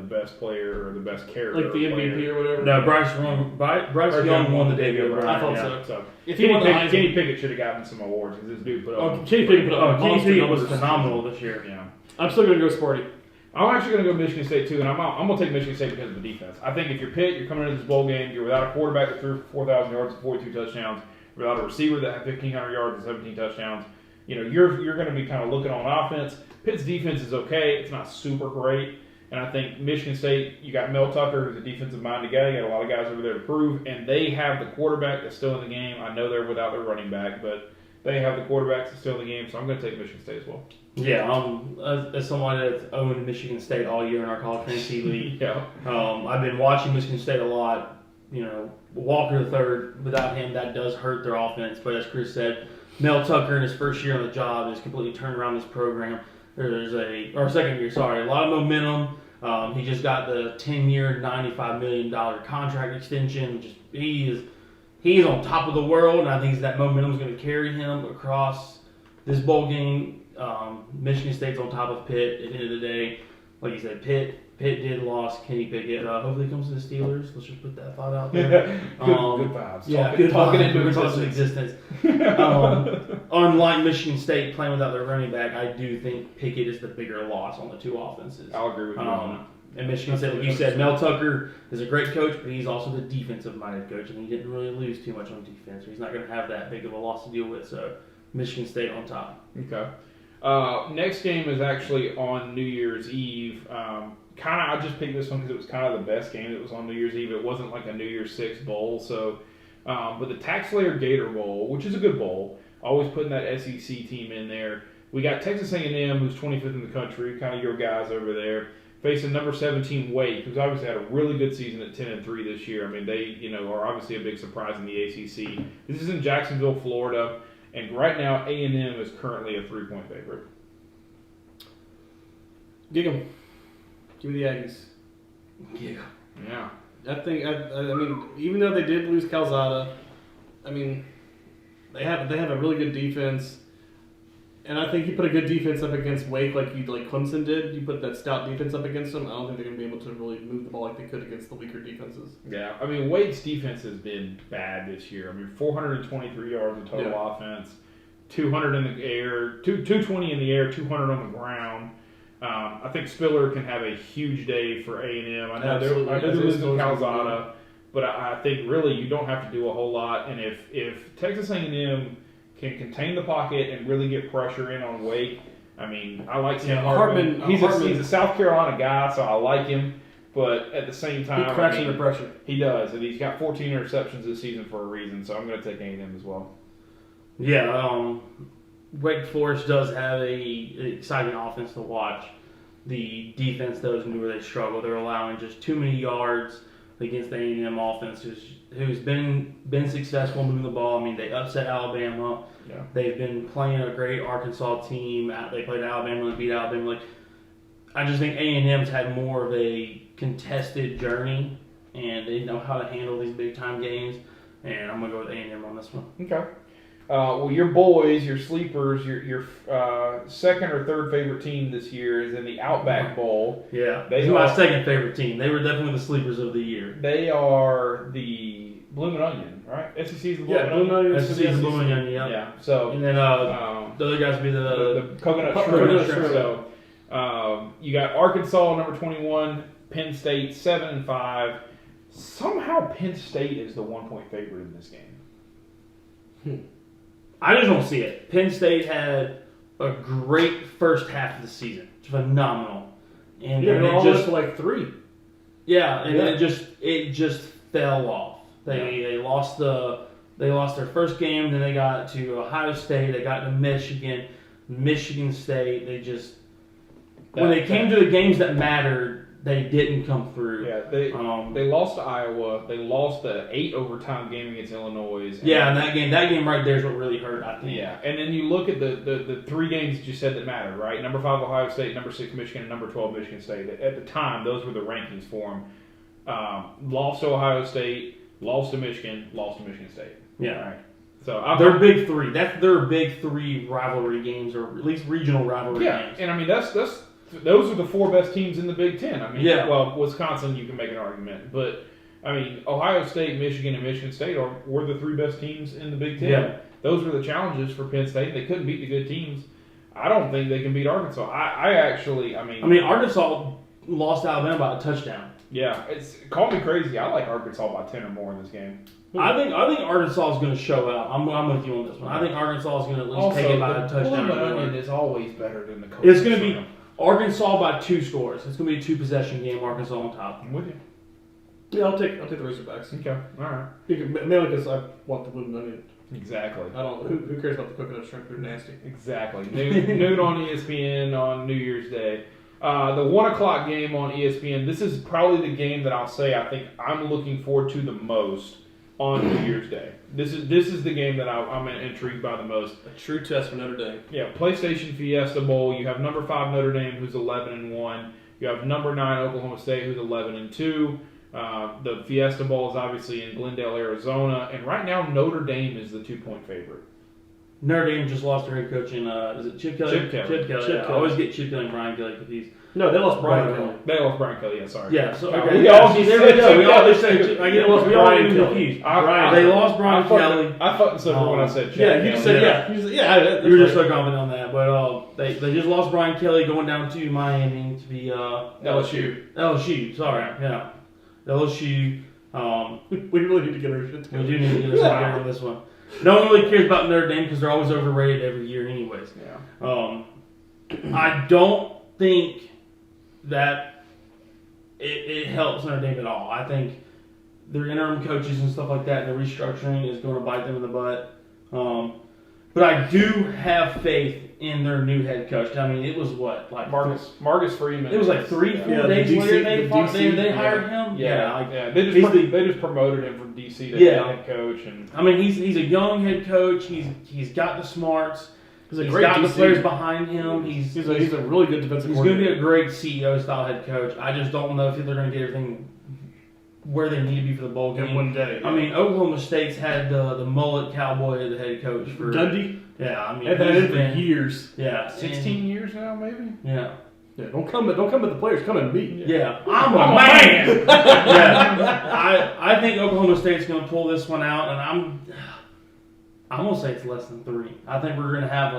[SPEAKER 1] best player or the best character.
[SPEAKER 2] Like the MVP or whatever.
[SPEAKER 3] No, Bryce Young won the Davey O'Brien.
[SPEAKER 2] I thought so.
[SPEAKER 1] If Kenny Pickett should have gotten some awards because this dude put up.
[SPEAKER 2] Kenny Pickett
[SPEAKER 3] was phenomenal this year.
[SPEAKER 1] Yeah.
[SPEAKER 2] I'm still gonna go Sparty.
[SPEAKER 1] I'm actually going to go Michigan State too, and I'm going to take Michigan State because of the defense. I think if you're Pitt, you're coming into this bowl game, you're without a quarterback that threw 4,000 yards and 42 touchdowns, without a receiver that had 1,500 yards and 17 touchdowns. You're going to be kind of looking on offense. Pitt's defense is okay; it's not super great, and I think Michigan State, you got Mel Tucker, who's a defensive-minded guy. You got a lot of guys over there to prove, and they have the quarterback that's still in the game. I know they're without their running back, but they have the quarterback that's still in the game, so I'm going to take Michigan State as well.
[SPEAKER 3] Yeah, as someone that's owned Michigan State all year in our college fantasy league,
[SPEAKER 1] Yeah.
[SPEAKER 3] I've been watching Michigan State a lot. Walker III, without him, that does hurt their offense. But as Chris said, Mel Tucker in his first year on the job has completely turned around this program. Second year, sorry, a lot of momentum. He just got the 10-year, $95 million contract extension. He's on top of the world, and I think that momentum is going to carry him across this bowl game. Michigan State's on top of Pitt at the end of the day. Like you said, Pitt did lost Kenny Pickett. Hopefully he comes to the Steelers. Let's just put that thought out there.
[SPEAKER 1] Good vibes.
[SPEAKER 3] Yeah,
[SPEAKER 1] talking into
[SPEAKER 3] existence. Unlike Michigan State playing without their running back, I do think Pickett is the bigger loss on the two offenses.
[SPEAKER 1] I'll agree with you on that.
[SPEAKER 3] And Michigan State, like you said, Mel Tucker is a great coach, but he's also the defensive-minded coach, and he didn't really lose too much on defense. So he's not going to have that big of a loss to deal with. So Michigan State on top.
[SPEAKER 1] Okay. Next game is actually on New Year's Eve. I just picked this one because it was kind of the best game that was on New Year's Eve. It wasn't like a New Year's Six bowl. So, but the Tax Slayer Gator Bowl, which is a good bowl, always putting that SEC team in there. We got Texas A&M, who's 25th in the country, kind of your guys over there, facing number 17 Wake, who's obviously had a really good season at 10-3 this year. I mean, they are obviously a big surprise in the ACC. This is in Jacksonville, Florida. And right now, A&M is currently a 3-point favorite.
[SPEAKER 2] Gig 'em. Give me the Aggies.
[SPEAKER 1] Yeah.
[SPEAKER 2] I mean, even though they did lose Calzada, I mean, they have a really good defense. And I think you put a good defense up against Wake like Clemson did. You put that stout defense up against them. I don't think they're going to be able to really move the ball like they could against the weaker defenses.
[SPEAKER 1] Yeah, I mean, Wake's defense has been bad this year. I mean, 423 yards of total offense, 200 in the air, 220 in the air, 200 on the ground. I think Spiller can have a huge day for A&M. I know they're losing Calzada, but I think really you don't have to do a whole lot. And if Texas A&M can contain the pocket and really get pressure in on Wake, I mean, I like Sam Hartman. He's a South Carolina guy, so I like him. But at the same time,
[SPEAKER 2] he cracks under pressure.
[SPEAKER 1] He does, and he's got 14 interceptions this season for a reason. So I'm going to take A&M as well.
[SPEAKER 3] Yeah, Wake Forest does have an exciting offense to watch. The defense, though, is where they struggle. They're allowing just too many yards against the A&M offense, who's been successful moving the ball. I mean, they upset Alabama.
[SPEAKER 1] Yeah.
[SPEAKER 3] They've been playing a great Arkansas team. They played Alabama and beat Alabama. I just think A&M's had more of a contested journey, and they know how to handle these big-time games. And I'm going to go with A&M on this one.
[SPEAKER 1] Okay. Well, your boys, your sleepers, your second or third favorite team this year is in the Outback Bowl.
[SPEAKER 3] Yeah, this is my second favorite team. They were definitely the sleepers of the year.
[SPEAKER 1] They are the Bloomin' Onion, right? SEC's the Bloomin' Onion.
[SPEAKER 3] SEC's the Bloomin' Onion, yeah.
[SPEAKER 1] Yeah. So
[SPEAKER 3] and then the other guys would be the
[SPEAKER 1] coconut shrimp. So you got Arkansas number 21, Penn State 7-5. Somehow Penn State is the 1-point favorite in this game.
[SPEAKER 3] I just don't see it. Penn State had a great first half of the season, phenomenal, and
[SPEAKER 2] they're almost for like 3.
[SPEAKER 3] Yeah, and then it just fell off. They lost their first game, then they got to Ohio State, they got to Michigan State. When they came to the games that mattered, they didn't come through.
[SPEAKER 1] Yeah, they lost to Iowa. They lost the 8 overtime game against Illinois.
[SPEAKER 3] And that game right there is what really hurt, I think.
[SPEAKER 1] Yeah, and then you look at the 3 games that you said that mattered, right? Number 5 Ohio State, number 6 Michigan, and number 12 Michigan State. At the time, those were the rankings for them. Lost to Ohio State, lost to Michigan, lost to Michigan State.
[SPEAKER 3] Yeah.
[SPEAKER 1] Right. So
[SPEAKER 3] their big 3. That's their big 3 rivalry games, or at least regional rivalry games.
[SPEAKER 1] Yeah, and I mean those are the 4 best teams in the Big Ten. I mean, well, Wisconsin, you can make an argument, but I mean, Ohio State, Michigan, and Michigan State were the 3 best teams in the Big Ten.
[SPEAKER 3] Yeah.
[SPEAKER 1] Those were the challenges for Penn State. They couldn't beat the good teams. I don't think they can beat Arkansas. I mean,
[SPEAKER 3] Arkansas lost to Alabama by a touchdown.
[SPEAKER 1] Yeah, call me crazy. I like Arkansas by 10 or more in this game.
[SPEAKER 3] I think Arkansas is going to show out. I'm with you on this one. I think Arkansas is going to at least take it by a touchdown.
[SPEAKER 1] The Onion is always better than the coach.
[SPEAKER 3] It's going to be Arkansas by 2 scores. It's going to be a 2-possession game. Arkansas on top.
[SPEAKER 1] I'm with you.
[SPEAKER 2] Yeah, I'll take the Razorbacks.
[SPEAKER 1] Okay, all right.
[SPEAKER 2] Mainly because I want the Bloomin' Onion.
[SPEAKER 1] Exactly.
[SPEAKER 2] I don't. Who cares about the coconut shrimp? They're nasty.
[SPEAKER 1] Exactly. Noon on ESPN on New Year's Day. The 1 o'clock game on ESPN. This is probably the game that I'll say I think I'm looking forward to the most on New Year's Day. This is the game that I'm intrigued by the most.
[SPEAKER 2] A true test for Notre Dame.
[SPEAKER 1] Yeah, PlayStation Fiesta Bowl. You have number 5 Notre Dame, who's 11-1. You have number 9 Oklahoma State, who's 11-2. The Fiesta Bowl is obviously in Glendale, Arizona, and right now Notre Dame is the 2-point favorite.
[SPEAKER 3] Notre Dame just lost their head coach in, is it Chip Kelly?
[SPEAKER 1] Chip Kelly.
[SPEAKER 3] I always get Chip Kelly and Brian Kelly confused.
[SPEAKER 2] No, they lost Brian Kelly.
[SPEAKER 1] They lost Brian Kelly, yeah, sorry.
[SPEAKER 3] Yeah, so
[SPEAKER 1] okay.
[SPEAKER 3] We all just said I get lost Brian Kelly. They lost Brian Kelly.
[SPEAKER 1] I fucking said when I said Chip.
[SPEAKER 2] Yeah, you just said
[SPEAKER 3] You were just so confident on that, but they just lost Brian Kelly going down to Miami to be
[SPEAKER 1] LSU.
[SPEAKER 3] LSU, sorry, yeah. LSU.
[SPEAKER 2] We really need to get our shit together.
[SPEAKER 3] We do need to get us together on this one. No one really cares about Notre Dame because they're always overrated every year anyways.
[SPEAKER 1] Yeah.
[SPEAKER 3] I don't think that it helps Notre Dame at all. I think their interim coaches and stuff like that, and the restructuring is going to bite them in the butt. But I do have faith in their new head coach. I mean, it was what, like
[SPEAKER 1] Marcus Freeman.
[SPEAKER 3] It was like 3-4 days later they hired him.
[SPEAKER 1] They just promoted him from DC to head coach, and
[SPEAKER 3] I mean he's a young head coach. He's got the smarts. He's got the players behind him. He's
[SPEAKER 2] a really good defensive coordinator.
[SPEAKER 3] He's going to be a great CEO style head coach. I just don't know if they're going to get everything where they need to be for the bowl game.
[SPEAKER 2] In one day.
[SPEAKER 3] I mean, Oklahoma State's had the mullet cowboy as the head coach for
[SPEAKER 2] Gundy.
[SPEAKER 3] Yeah, I mean,
[SPEAKER 2] they've had him for years.
[SPEAKER 3] Yeah,
[SPEAKER 1] 16 years now, maybe.
[SPEAKER 3] Yeah.
[SPEAKER 2] Yeah, don't come at the players. Come at me.
[SPEAKER 3] Yeah, I'm a man. Yeah, I think Oklahoma State's going to pull this one out, and I'm gonna say it's less than 3. I think we're going to have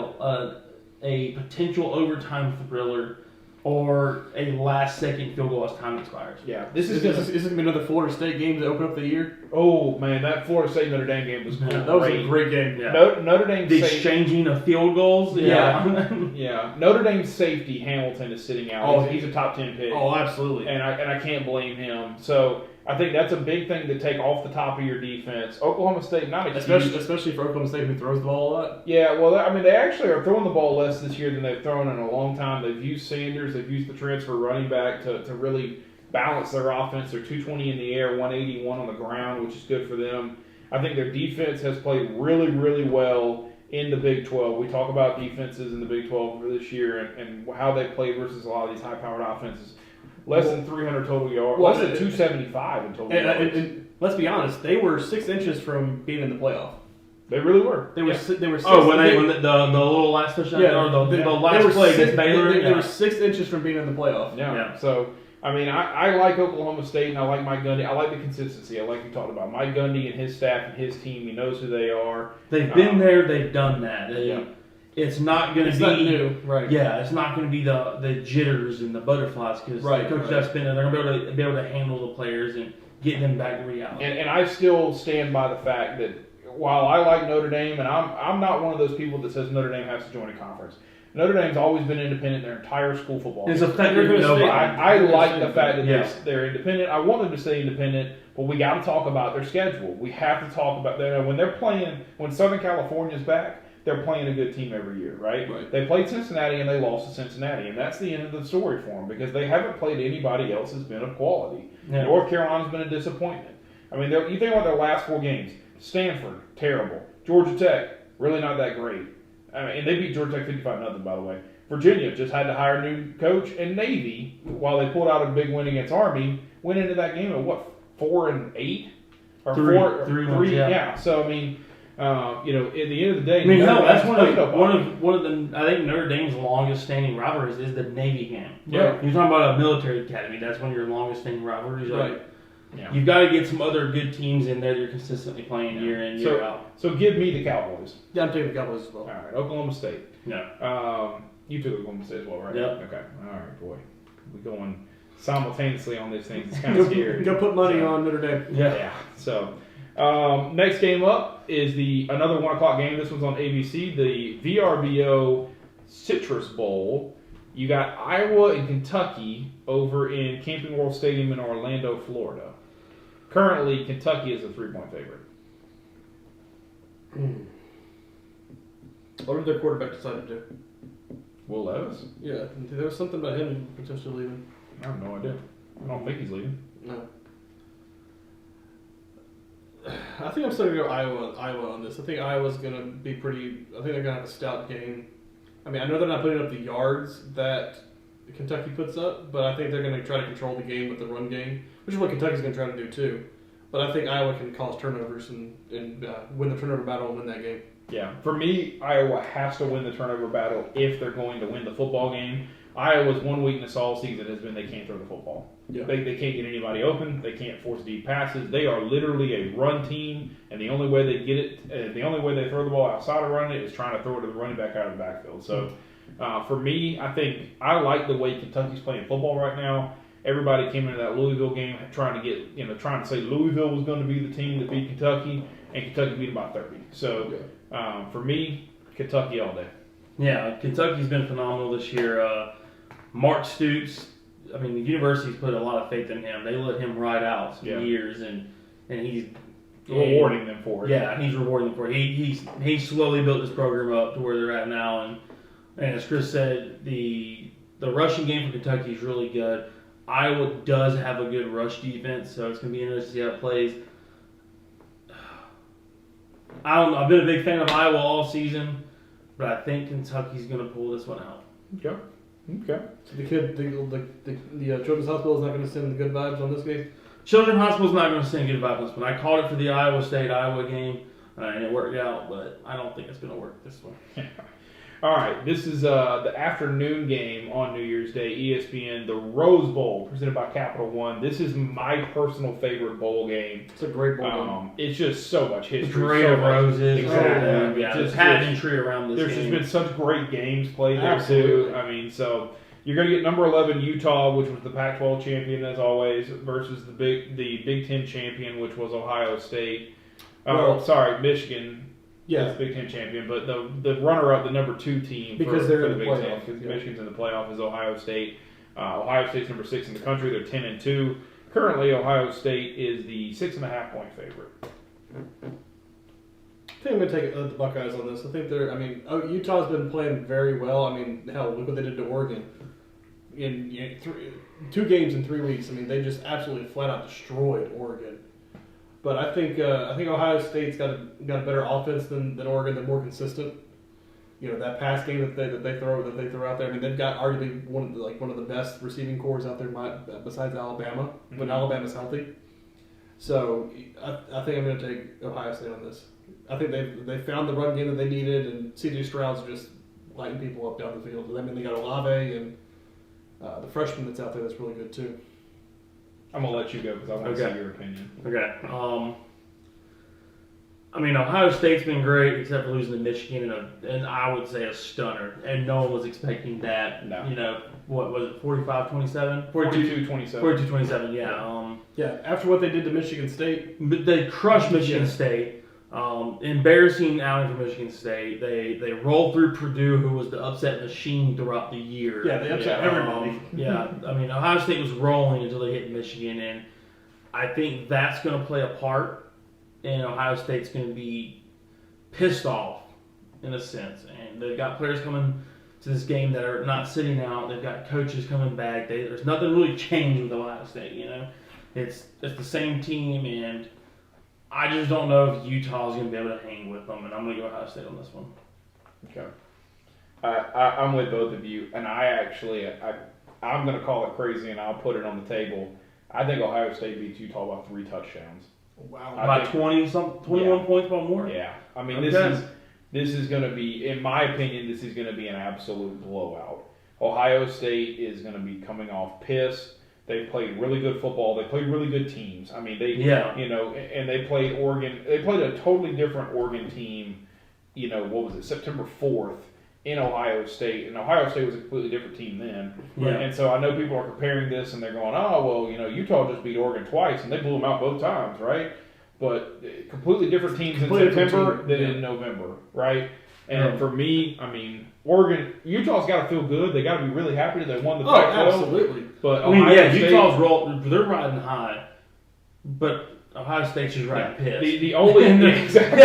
[SPEAKER 3] a potential overtime thriller or a last-second field goal as time expires.
[SPEAKER 1] Yeah,
[SPEAKER 2] This is going to be another Florida State game to open up the year.
[SPEAKER 1] Oh man, that Florida State Notre Dame game was great.
[SPEAKER 2] That was a great game.
[SPEAKER 3] Yeah.
[SPEAKER 1] Notre Dame
[SPEAKER 3] the exchanging of field goals.
[SPEAKER 1] Yeah, yeah. Notre Dame's safety Hamilton is sitting out.
[SPEAKER 2] Oh,
[SPEAKER 1] he's a top 10 pick.
[SPEAKER 2] Oh, absolutely.
[SPEAKER 1] And I can't blame him. So I think that's a big thing to take off the top of your defense. Oklahoma State, not a
[SPEAKER 2] especially for Oklahoma State, who throws the ball a lot.
[SPEAKER 1] Yeah, well, I mean, they actually are throwing the ball less this year than they've thrown in a long time. They've used Sanders, they've used the transfer running back to really balance their offense. They're 220 in the air, 181 on the ground, which is good for them. I think their defense has played really, really well in the Big 12. We talk about defenses in the Big 12 for this year and how they play versus a lot of these high-powered offenses. Less than 300 total yards. Less than 275 in total yards.
[SPEAKER 2] And let's be honest, they were 6 inches from being in the playoff.
[SPEAKER 1] They really were.
[SPEAKER 2] They were 6.
[SPEAKER 3] Oh, when the little last touchdown, or the last play against Baylor,
[SPEAKER 2] they were 6 inches from being in the playoff.
[SPEAKER 1] Yeah. So I mean, I like Oklahoma State and I like Mike Gundy. I like the consistency. I like you talked about Mike Gundy and his staff and his team. He knows who they are.
[SPEAKER 3] They've been there. They've done that. It's not going to be
[SPEAKER 2] not new, right?
[SPEAKER 3] Yeah, it's not going to be the jitters and the butterflies because Coach Jeff's been there. They're going to be able to handle the players and get them back to reality.
[SPEAKER 1] And I still stand by the fact that while I like Notre Dame, and I'm not one of those people that says Notre Dame has to join a conference. Notre Dame's always been independent their entire school football.
[SPEAKER 3] It's effective.
[SPEAKER 1] I like the fact that they're independent. I want them to stay independent, but we got to talk about their schedule. We have to talk about when they're playing. When Southern California's back, they're playing a good team every year, right? They played Cincinnati and they lost to Cincinnati, and that's the end of the story for them because they haven't played anybody else that's been of quality. Yeah. North Carolina's been a disappointment. I mean, you think about their last 4 games: Stanford, terrible; Georgia Tech, really not that great. I mean, and they beat Georgia Tech 55-0, by the way. Virginia just had to hire a new coach, and Navy, while they pulled out a big win against Army, went into that game at 4-8 or 3. Yeah. So I mean, at the end of the day,
[SPEAKER 3] I mean, that's one of the. I think Notre Dame's longest standing rivalries is the Navy game.
[SPEAKER 1] Yeah,
[SPEAKER 3] you're talking about a military academy. That's one of your longest standing rivalries,
[SPEAKER 1] right? Yeah.
[SPEAKER 3] You've got to get some other good teams in there that you're consistently playing year in, year out.
[SPEAKER 1] So give me the Cowboys.
[SPEAKER 2] Yeah, I'm taking the Cowboys as well.
[SPEAKER 1] All right, Oklahoma State.
[SPEAKER 3] Yeah.
[SPEAKER 1] You took Oklahoma State as well, right?
[SPEAKER 3] Yep.
[SPEAKER 1] Okay. All right, boy. We're going simultaneously on these things. It's kind of scary.
[SPEAKER 2] Go put money on Notre Dame.
[SPEAKER 1] Yeah. So next game up is another 1 o'clock game. This one's on ABC, the Vrbo Citrus Bowl. You got Iowa and Kentucky over in Camping World Stadium in Orlando, Florida. Currently, Kentucky is a 3-point favorite.
[SPEAKER 2] What did their quarterback decide to do?
[SPEAKER 1] Will Levis?
[SPEAKER 2] Yeah, there was something about him potentially leaving.
[SPEAKER 1] I have no idea. I don't think he's leaving.
[SPEAKER 2] No. I think I'm still going to go Iowa on this. I think Iowa's going to be pretty... I think they're going to have a stout game. I mean, I know they're not putting up the yards that Kentucky puts up, but I think they're going to try to control the game with the run game, which is what Kentucky's going to try to do too. But I think Iowa can cause turnovers and win the turnover battle and win that game.
[SPEAKER 1] Yeah. For me, Iowa has to win the turnover battle if they're going to win the football game. Iowa's one weakness all season has been they can't throw the football.
[SPEAKER 2] Yeah.
[SPEAKER 1] They can't get anybody open. They can't force deep passes. They are literally a run team, and the only way they get it, the only way they throw the ball outside of running it is trying to throw it to the running back out of the backfield. So, for me, I think I like the way Kentucky's playing football right now. Everybody came into that Louisville game trying to say Louisville was going to be the team that beat Kentucky, and Kentucky beat them by 30. So, for me, Kentucky all day.
[SPEAKER 3] Yeah, Kentucky's been phenomenal this year. Mark Stoops, I mean, the university's put a lot of faith in him. They let him ride out some years, and he's
[SPEAKER 1] rewarding them for it.
[SPEAKER 3] Yeah, he's rewarding them for it. He's slowly built this program up to where they're at now, and as Chris said, the rushing game for Kentucky is really good. Iowa does have a good rush defense, so it's going to be interesting to see how it plays. I don't know. I've been a big fan of Iowa all season, but I think Kentucky's going to pull this one out.
[SPEAKER 1] Okay.
[SPEAKER 2] So the Children's Hospital is not going to send the good vibes on this game?
[SPEAKER 3] Children's Hospital's not going to send good vibes on this one. I called it for the Iowa game, and it worked out, but I don't think it's going to work this one.
[SPEAKER 1] All right, this is the afternoon game on New Year's Day, ESPN, the Rose Bowl, presented by Capital One. This is my personal favorite bowl game.
[SPEAKER 2] It's a great bowl game.
[SPEAKER 1] It's just so much history.
[SPEAKER 3] The parade of roses.
[SPEAKER 1] Exactly.
[SPEAKER 3] Yeah, the pageantry around this
[SPEAKER 1] There's
[SPEAKER 3] game.
[SPEAKER 1] just been such great games played there,
[SPEAKER 2] Absolutely.
[SPEAKER 1] too. I mean, so you're going to get number 11, Utah, which was the Pac-12 champion, as always, versus the Big Ten champion, which was Ohio State. Michigan.
[SPEAKER 2] Yeah,
[SPEAKER 1] Big Ten champion, but the runner-up, the number 2 team
[SPEAKER 2] because
[SPEAKER 1] for
[SPEAKER 2] they're
[SPEAKER 1] the
[SPEAKER 2] in the
[SPEAKER 1] Big
[SPEAKER 2] playoff.
[SPEAKER 1] Ten, because Michigan's in the playoff, is Ohio State. Ohio State's number 6 in the country. They're 10-2. Currently, Ohio State is the 6.5-point favorite.
[SPEAKER 2] I think I'm going to take the Buckeyes on this. I think Utah's been playing very well. I mean, hell, look what they did to Oregon in 2 games in 3 weeks. I mean, they just absolutely flat out destroyed Oregon. But I think Ohio State's got a better offense than Oregon. They're more consistent. You know, that pass game that they throw out there. I mean, they've got arguably one of the best receiving cores out there besides Alabama when Alabama's healthy. So I think I'm going to take Ohio State on this. I think they found the run game that they needed, and C.J. Stroud's just lighting people up down the field. I mean, they got Olave and the freshman that's out there that's really good too.
[SPEAKER 1] I'm going to let you go because I want to see your opinion.
[SPEAKER 3] Okay. I mean, Ohio State's been great except for losing to Michigan and I would say a stunner. And no one was expecting that.
[SPEAKER 1] No.
[SPEAKER 3] You know, what was it, 45-27?
[SPEAKER 1] 42-27.
[SPEAKER 3] 42-27, yeah.
[SPEAKER 2] Yeah, after what they did to Michigan State.
[SPEAKER 3] But they crushed Michigan State. Embarrassing outing for Michigan State. They rolled through Purdue, who was the upset machine throughout the year.
[SPEAKER 2] Yeah, they upset everybody.
[SPEAKER 3] I mean, Ohio State was rolling until they hit Michigan, and I think that's going to play a part, and Ohio State's going to be pissed off in a sense. And they've got players coming to this game that are not sitting out. They've got coaches coming back. There's nothing really changed with Ohio State. You know, it's the same team, and I just don't know if Utah's going to be able to hang with them, and I'm going to go Ohio State on this one.
[SPEAKER 1] Okay. I'm with both of you, and I'm going to call it crazy, and I'll put it on the table. I think Ohio State beats Utah by 3 touchdowns.
[SPEAKER 2] Wow.
[SPEAKER 3] By 21 points by more?
[SPEAKER 1] Yeah. I mean,
[SPEAKER 3] Okay.
[SPEAKER 1] this is going to be, in my opinion, this is going to be an absolute blowout. Ohio State is going to be coming off pissed. They played really good football. They played really good teams. I mean, and they played Oregon. They played a totally different Oregon team, September 4th in Ohio State. And Ohio State was a completely different team then.
[SPEAKER 3] Yeah.
[SPEAKER 1] And so I know people are comparing this and they're going, Utah just beat Oregon twice and they blew them out both times, right? But completely different teams in September than in November, right? And for me, I mean, Utah's got to feel good. They got to be really happy that they won the Pac-12.
[SPEAKER 2] Absolutely.
[SPEAKER 1] But
[SPEAKER 3] Utah's they're riding high, but Ohio State's just riding pissed.
[SPEAKER 1] The only exactly.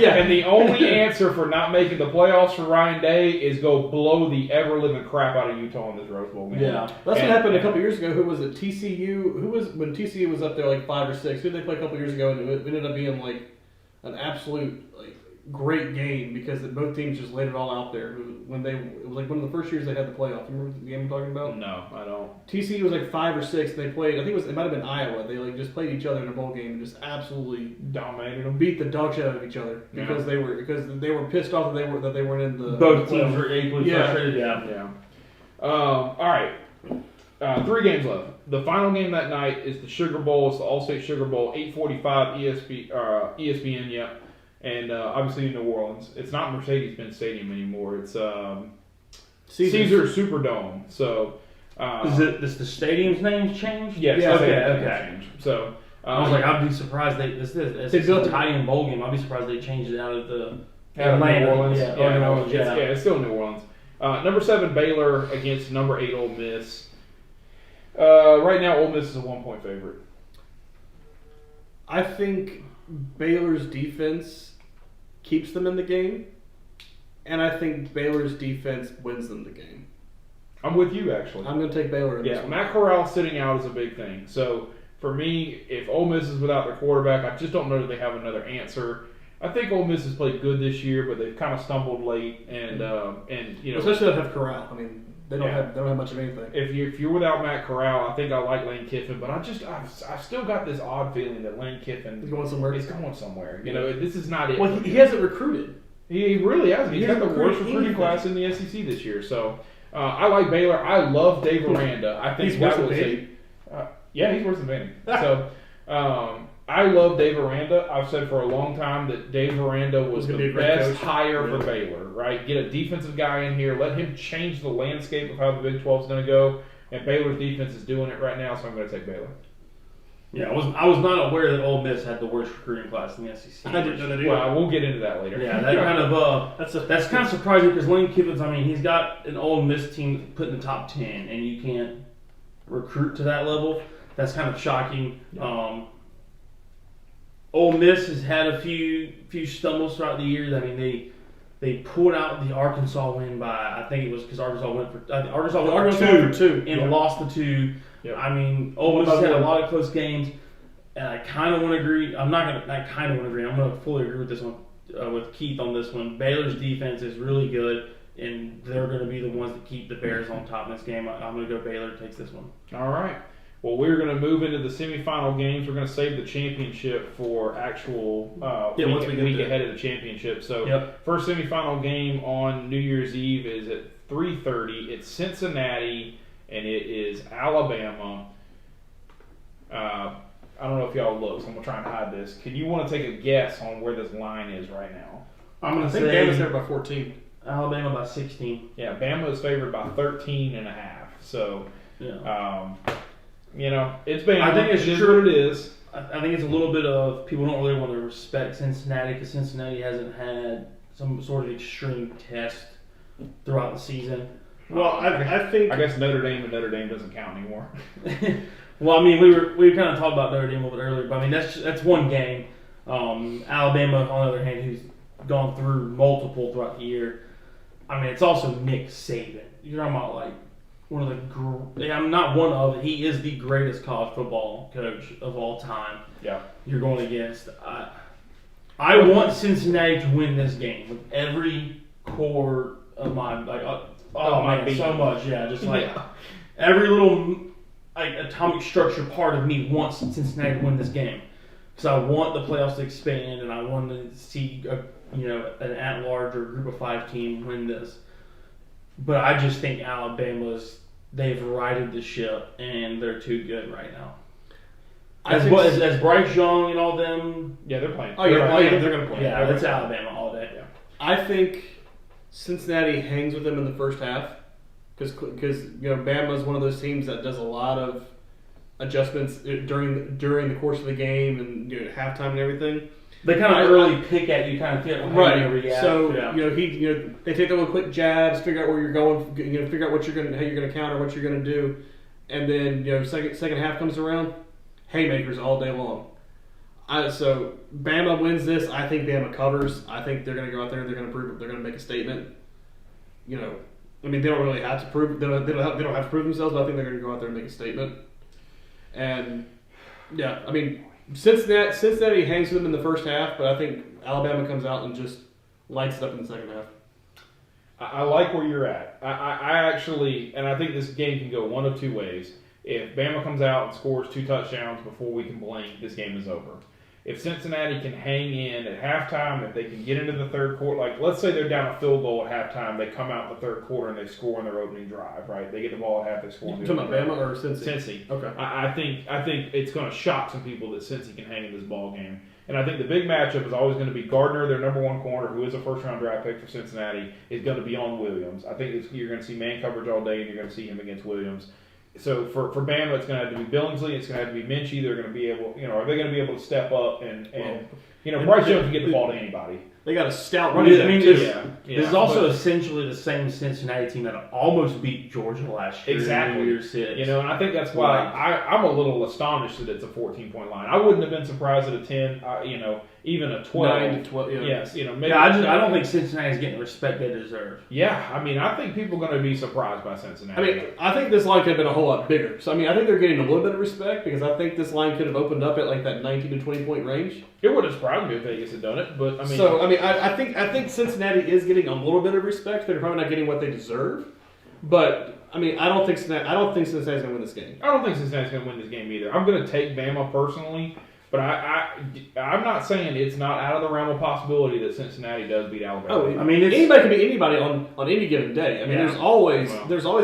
[SPEAKER 1] Yeah, and the only answer for not making the playoffs for Ryan Day is go blow the ever living crap out of Utah in this Rose Bowl game.
[SPEAKER 2] Yeah, that's what happened a couple years ago. Who was it? TCU. When TCU was up there like 5 or 6? Who did they play a couple years ago? And it ended up being like an absolute great game because both teams just laid it all out there. It was like one of the first years they had the playoff. You remember the game I'm talking about?
[SPEAKER 1] No, I don't.
[SPEAKER 2] TCU was like 5 or 6. And they played. I think it might have been Iowa. They just played each other in a bowl game and just absolutely
[SPEAKER 1] dominated them,
[SPEAKER 2] beat the dog shit out of each other because they were pissed off that they weren't in the.
[SPEAKER 3] Both teams were equally frustrated.
[SPEAKER 1] Yeah. All right. 3 games left. The final game that night is the Sugar Bowl. It's the All-State Sugar Bowl, 8:45 ESPN. Yeah. And obviously in New Orleans. It's not Mercedes-Benz Stadium anymore. It's Caesars Superdome. So
[SPEAKER 3] Is the stadium's name changed?
[SPEAKER 1] Yes.
[SPEAKER 3] Yeah, okay.
[SPEAKER 1] Changed. So
[SPEAKER 3] I was like, I'd be surprised it's an Italian bowl game. I'd be surprised they changed it out of the
[SPEAKER 1] Atlanta. New Orleans.
[SPEAKER 3] New Orleans.
[SPEAKER 1] It's still New Orleans. Number 7 Baylor against number 8 Ole Miss. Right now, Ole Miss is a 1-point favorite.
[SPEAKER 2] I think Baylor's defense keeps them in the game, and I think Baylor's defense wins them the game.
[SPEAKER 1] I'm with you, actually.
[SPEAKER 2] I'm going to take Baylor in this one.
[SPEAKER 1] Matt Corral sitting out is a big thing. So, for me, if Ole Miss is without their quarterback, I just don't know that they have another answer. I think Ole Miss has played good this year, but they've kind of stumbled late, and
[SPEAKER 2] especially if they have Corral. I mean, They don't have much of anything.
[SPEAKER 1] If you're without Matt Corral, I think I like Lane Kiffin, but I've still got this odd feeling that Lane Kiffin
[SPEAKER 2] is going somewhere.
[SPEAKER 1] You know, this is not it.
[SPEAKER 2] Well, he hasn't recruited.
[SPEAKER 1] He really hasn't. He's got the worst recruiting class in the SEC this year. So I like Baylor. I love Dave Aranda. I think
[SPEAKER 2] he's worse than
[SPEAKER 1] Vandy. Yeah, he's worse than Vandy. So I love Dave Aranda. I've said for a long time that Dave Aranda was the best hire for Baylor. Right, get a defensive guy in here, let him change the landscape of how the Big 12 is going to go. And Baylor's defense is doing it right now, so I'm going to take Baylor.
[SPEAKER 3] Yeah, I was not aware that Ole Miss had the worst recruiting class in the SEC.
[SPEAKER 2] I didn't know that either.
[SPEAKER 1] Well, we'll get into that later.
[SPEAKER 3] Yeah, that kind of that's kind of surprising because Lane Kiffin's. I mean, he's got an Ole Miss team put in the top 10, and you can't recruit to that level. That's kind of shocking. Ole Miss has had a few stumbles throughout the years. I mean, they pulled out the Arkansas win by, I think it was because Arkansas went for two and lost the two. Yep. I mean, Ole Miss had a lot of close games, and I kind of want to agree. I'm going to fully agree with this one, with Keith on this one. Baylor's defense is really good, and they're going to be the ones that keep the Bears on top in this game. I'm going to go Baylor takes this one.
[SPEAKER 1] All right. Well, we're going to move into the semifinal games. We're going to save the championship for actual week ahead of the championship. So, First semifinal game on New Year's Eve is at 3:30. It's Cincinnati, and it is Alabama. I don't know if y'all look, so I'm going to try and hide this. Can you want to take a guess on where this line is right now?
[SPEAKER 3] I'm going to say
[SPEAKER 2] Bama's there by 14.
[SPEAKER 3] Alabama by 16.
[SPEAKER 1] Yeah, Bama is favored by 13.5. So, you know, it's Bama.
[SPEAKER 3] I think it's
[SPEAKER 1] true. What it is.
[SPEAKER 3] I think it's a little bit of people don't really want to respect Cincinnati because Cincinnati hasn't had some sort of extreme test throughout the season.
[SPEAKER 2] Well, I think
[SPEAKER 1] I guess Notre Dame doesn't count anymore.
[SPEAKER 3] Well, I mean, we kind of talked about Notre Dame a little bit earlier, but I mean that's one game. Alabama, on the other hand, who's gone through multiple throughout the year. I mean, it's also Nick Saban. You're talking about like one of the I'm not one of. He is the greatest college football coach of all time.
[SPEAKER 1] Yeah,
[SPEAKER 3] you're going against. I want Cincinnati to win this game with every core of my so much. Yeah, just like every little atomic structure part of me wants Cincinnati to win this game because I want the playoffs to expand and I want to see an at-large or group of 5 team win this. But I just think they've righted the ship and they're too good right now. As Bryce Young and all them,
[SPEAKER 1] they're playing.
[SPEAKER 2] They're going to play.
[SPEAKER 3] Yeah, that's Alabama all day. Yeah.
[SPEAKER 2] I think Cincinnati hangs with them in the first half because Bama is one of those teams that does a lot of adjustments during the course of the game and halftime and everything.
[SPEAKER 3] They kind of early pick at you, kind of feel how you're going to react.
[SPEAKER 2] So they take their little quick jabs, figure out where you're going, figure out how you're going to counter, what you're going to do, and then second half comes around, haymakers all day long. So Bama wins this. I think Bama covers. I think they're going to go out there and they're going to prove. They're going to make a statement. I mean, they don't really have to prove. They don't have to prove themselves, but I think they're going to go out there and make a statement. And I mean, Cincinnati hangs with them in the first half, but I think Alabama comes out and just lights it up in the second half.
[SPEAKER 1] I like where you're at. I actually, and I think this game can go one of two ways. If Bama comes out and scores 2 touchdowns before we can blink, this game is over. If Cincinnati can hang in at halftime, if they can get into the third quarter, like let's say they're down a field goal at halftime, they come out in the third quarter and they score in their opening drive, right? They get the ball at half, they score.
[SPEAKER 2] You talking about Bama or Cincy?
[SPEAKER 1] Cincy.
[SPEAKER 2] Okay.
[SPEAKER 1] I think it's going to shock some people that Cincy can hang in this ball game. And I think the big matchup is always going to be Gardner, their number 1 corner, who is a first-round draft pick for Cincinnati, is going to be on Williams. I think you're going to see man coverage all day, and you're going to see him against Williams. So for Bama, it's going to have to be Billingsley. It's going to have to be Minchie. They're going to be able, are they going to be able to step up and Bryce Young can get the ball to anybody.
[SPEAKER 2] They got a stout running back too.
[SPEAKER 3] This is also essentially the same Cincinnati team that almost beat Georgia last year.
[SPEAKER 1] Exactly.
[SPEAKER 3] In Year 6.
[SPEAKER 1] And I think that's why I'm a little astonished that it's a 14-point line. I wouldn't have been surprised at a 10. Even a 12.
[SPEAKER 2] 9 to 12.
[SPEAKER 1] Yes. Maybe.
[SPEAKER 3] I don't think Cincinnati's getting the respect they deserve.
[SPEAKER 1] Yeah. I mean, I think people are going to be surprised by Cincinnati.
[SPEAKER 2] I mean, I think this line could have been a whole lot bigger. So I mean, I think they're getting a little bit of respect because I think this line could have opened up at like that 19 to 20 point range.
[SPEAKER 1] It would have surprised me if Vegas had done it, but I mean.
[SPEAKER 2] So I mean, I think Cincinnati is getting a little bit of respect. They're probably not getting what they deserve. But I mean, I don't think Cincinnati's going to win this game.
[SPEAKER 1] I don't think Cincinnati's going to win this game either. I'm going to take Bama personally, but I'm not saying it's not out of the realm of possibility that Cincinnati does beat Alabama.
[SPEAKER 2] Oh, I mean, anybody can beat anybody on any given day. I mean, there's always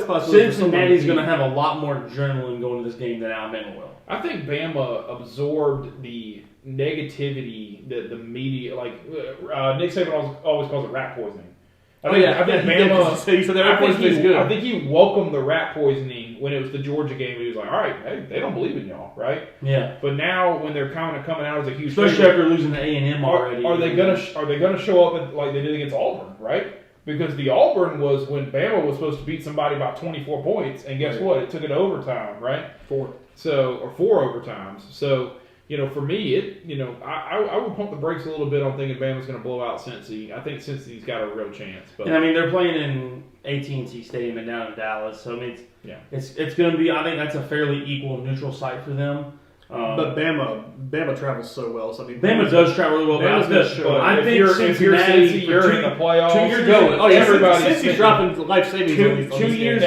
[SPEAKER 2] possibility.
[SPEAKER 3] Cincinnati's going to have a lot more adrenaline going to this game than Alabama will.
[SPEAKER 1] I think Bama absorbed the negativity that the media, like Nick Saban always calls it rat poisoning. I think Bama.
[SPEAKER 2] He said that rat poisoning is good.
[SPEAKER 1] I think he welcomed the rat poisoning when it was the Georgia game. He was like, "All right, hey, they don't believe in y'all, right?"
[SPEAKER 3] Yeah.
[SPEAKER 1] But now when they're kind of coming out as a huge,
[SPEAKER 3] especially after losing to A&M already,
[SPEAKER 1] are they gonna show up like they did against Auburn, right? Because the Auburn was when Bama was supposed to beat somebody by 24 points, and guess what? It took it to overtime, right? 4 overtimes. So. For me, I would pump the brakes a little bit on thinking Bama's going to blow out Cincy. I think Cincy's got a real chance. But
[SPEAKER 3] and I mean, they're playing in AT&T Stadium and down in Dallas, so I mean, it's going to be. I think that's a fairly equal, neutral site for them.
[SPEAKER 2] But Bama travels so well. So I mean,
[SPEAKER 3] Bama does travel really well. I think
[SPEAKER 1] if you're Cincy, you're in the playoffs.
[SPEAKER 2] 2 years ago, Cincy's dropping life savings.
[SPEAKER 3] 2 years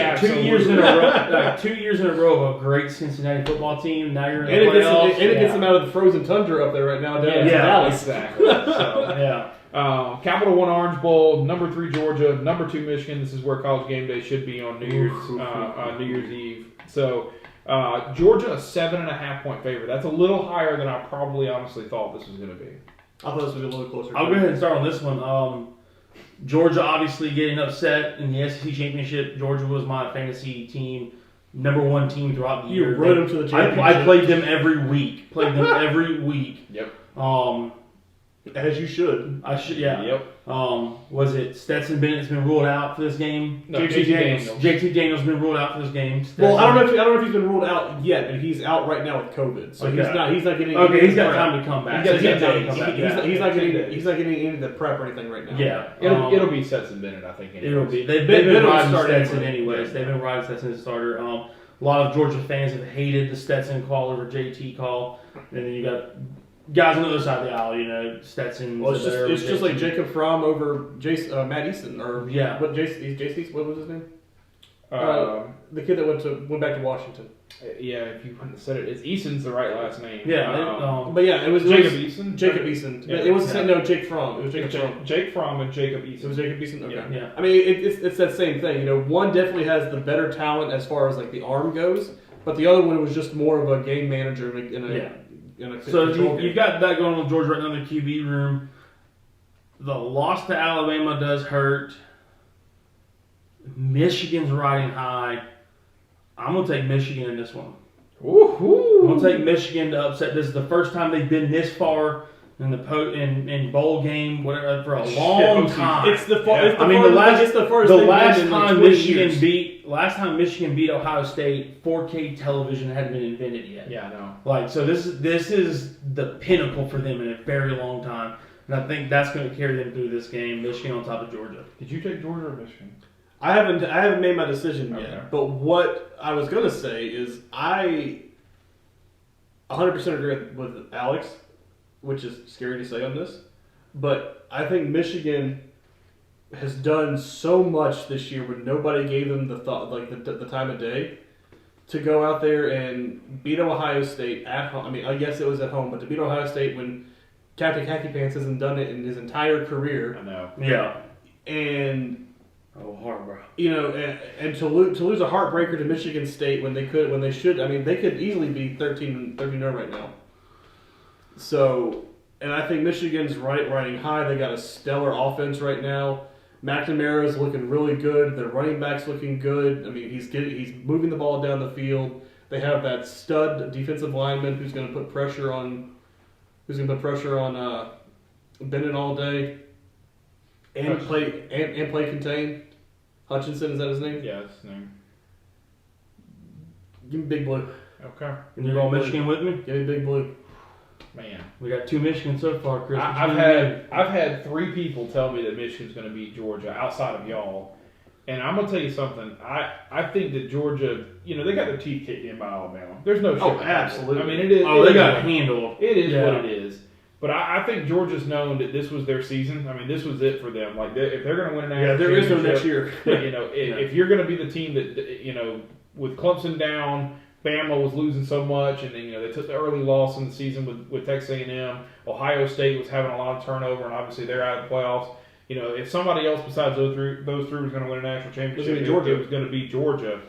[SPEAKER 3] in a row, 2 years in a row of a great Cincinnati football team. Now you're in the playoffs.
[SPEAKER 2] And it gets them out of the frozen tundra up there right now down in Dallas.
[SPEAKER 1] Exactly. So, Capital One Orange Bowl, number 3 Georgia, number 2 Michigan. This is where College Game Day should be on New Year's Eve. So. Georgia, a 7.5 point favorite. That's a little higher than I probably honestly thought this was going to be.
[SPEAKER 2] I thought this would be a little closer.
[SPEAKER 3] I'll go ahead and start on this one. Georgia obviously getting upset in the SEC championship. Georgia was my fantasy team, number 1 team throughout the year.
[SPEAKER 2] You rode them to the championship.
[SPEAKER 3] I played them every week.
[SPEAKER 1] Yep.
[SPEAKER 2] As you should.
[SPEAKER 3] I should. Yeah.
[SPEAKER 1] Yep.
[SPEAKER 3] Was it Stetson Bennett's been ruled out for this game?
[SPEAKER 1] No,
[SPEAKER 3] JT Daniels been ruled out for this game.
[SPEAKER 2] Well, I don't know if he's been ruled out yet, but he's out right now with COVID, so he's not getting.
[SPEAKER 3] Okay, he's got time to come back.
[SPEAKER 2] He's not getting any of the prep or anything right now.
[SPEAKER 3] Yeah,
[SPEAKER 1] it'll be Stetson Bennett, I think. Anyways.
[SPEAKER 3] It'll be. They've been riding Stetson anyways. They've been riding Stetson as a starter. A lot of Georgia fans have hated the Stetson call over JT call, and then you got. Guys on the other side of the aisle, Stetson.
[SPEAKER 2] Well, it's just like Jacob Fromm over Matt Easton, or what? Jason, what was his name? The kid that went back to Washington.
[SPEAKER 1] Yeah, if you wouldn't have said it, Easton's the right last name.
[SPEAKER 3] Yeah,
[SPEAKER 2] but yeah, it was
[SPEAKER 1] Jacob Eason.
[SPEAKER 2] Jacob Eason. Yeah. It was Jake Fromm. It was Jacob Fromm.
[SPEAKER 1] Jake Fromm and Jacob Eason.
[SPEAKER 2] It was Jacob Eason. Okay.
[SPEAKER 3] Yeah.
[SPEAKER 2] I mean, it's that same thing. One definitely has the better talent as far as like the arm goes, but the other one was just more of a game manager
[SPEAKER 3] So you've got that going on with Georgia right now in the QB room. The loss to Alabama does hurt. Michigan's riding high. I'm going to take Michigan in this one.
[SPEAKER 1] Woo-hoo.
[SPEAKER 3] I'm going to take Michigan to upset. This is the first time they've been this far in the in bowl game for a long time.
[SPEAKER 2] It's the
[SPEAKER 3] last time Michigan beat Ohio State, 4K television hadn't been invented yet.
[SPEAKER 1] Yeah, I know.
[SPEAKER 3] So this is the pinnacle for them in a very long time, and I think that's going to carry them through this game. Michigan on top of Georgia.
[SPEAKER 1] Did you take Georgia or Michigan?
[SPEAKER 2] I haven't made my decision yet. But what I was going to say is I 100% agree with Alex, which is scary to say on this, but I think Michigan has done so much this year when nobody gave them the thought, like the time of day, to go out there and beat Ohio State at home. I mean, I guess it was at home, but to beat Ohio State when Captain Khaki Pants hasn't done it in his entire career.
[SPEAKER 1] I know.
[SPEAKER 3] Yeah.
[SPEAKER 2] And
[SPEAKER 3] hard, bro.
[SPEAKER 2] And to lose a heartbreaker to Michigan State when they should. I mean, they could easily be 13-0 right now. So, and I think Michigan's riding high. They got a stellar offense right now. McNamara's looking really good. Their running back's looking good. I mean, he's moving the ball down the field. They have that stud defensive lineman who's going to put pressure on Bennett all day, and play contain. Hutchinson, is that his name?
[SPEAKER 1] Yeah, that's his name.
[SPEAKER 2] Give me Big Blue.
[SPEAKER 1] Okay.
[SPEAKER 3] And you're going Michigan with me?
[SPEAKER 2] Give me Big Blue.
[SPEAKER 1] Man,
[SPEAKER 3] we got 2 Michigan so far, Chris.
[SPEAKER 1] I've had 3 people tell me that Michigan's going to beat Georgia outside of y'all, and I'm going to tell you something. I think that Georgia, they got their teeth kicked in by Alabama. There's no shit.
[SPEAKER 2] Oh, absolutely.
[SPEAKER 1] I mean, it is.
[SPEAKER 3] Oh, they got handled.
[SPEAKER 1] It is what it is. But I think Georgia's known that this was their season. I mean, this was it for them. Like, if they're going to win an national
[SPEAKER 2] there is no next
[SPEAKER 1] championship,
[SPEAKER 2] year.
[SPEAKER 1] you know, if you're going to be the team that, you know, with Clemson down, Bama was losing so much, and then, you know, they took the early loss in the season with Texas A&M. Ohio State was having a lot of turnover, and obviously they're out of the playoffs. You know, if somebody else besides those three was going to win a national championship, it was going to be Georgia.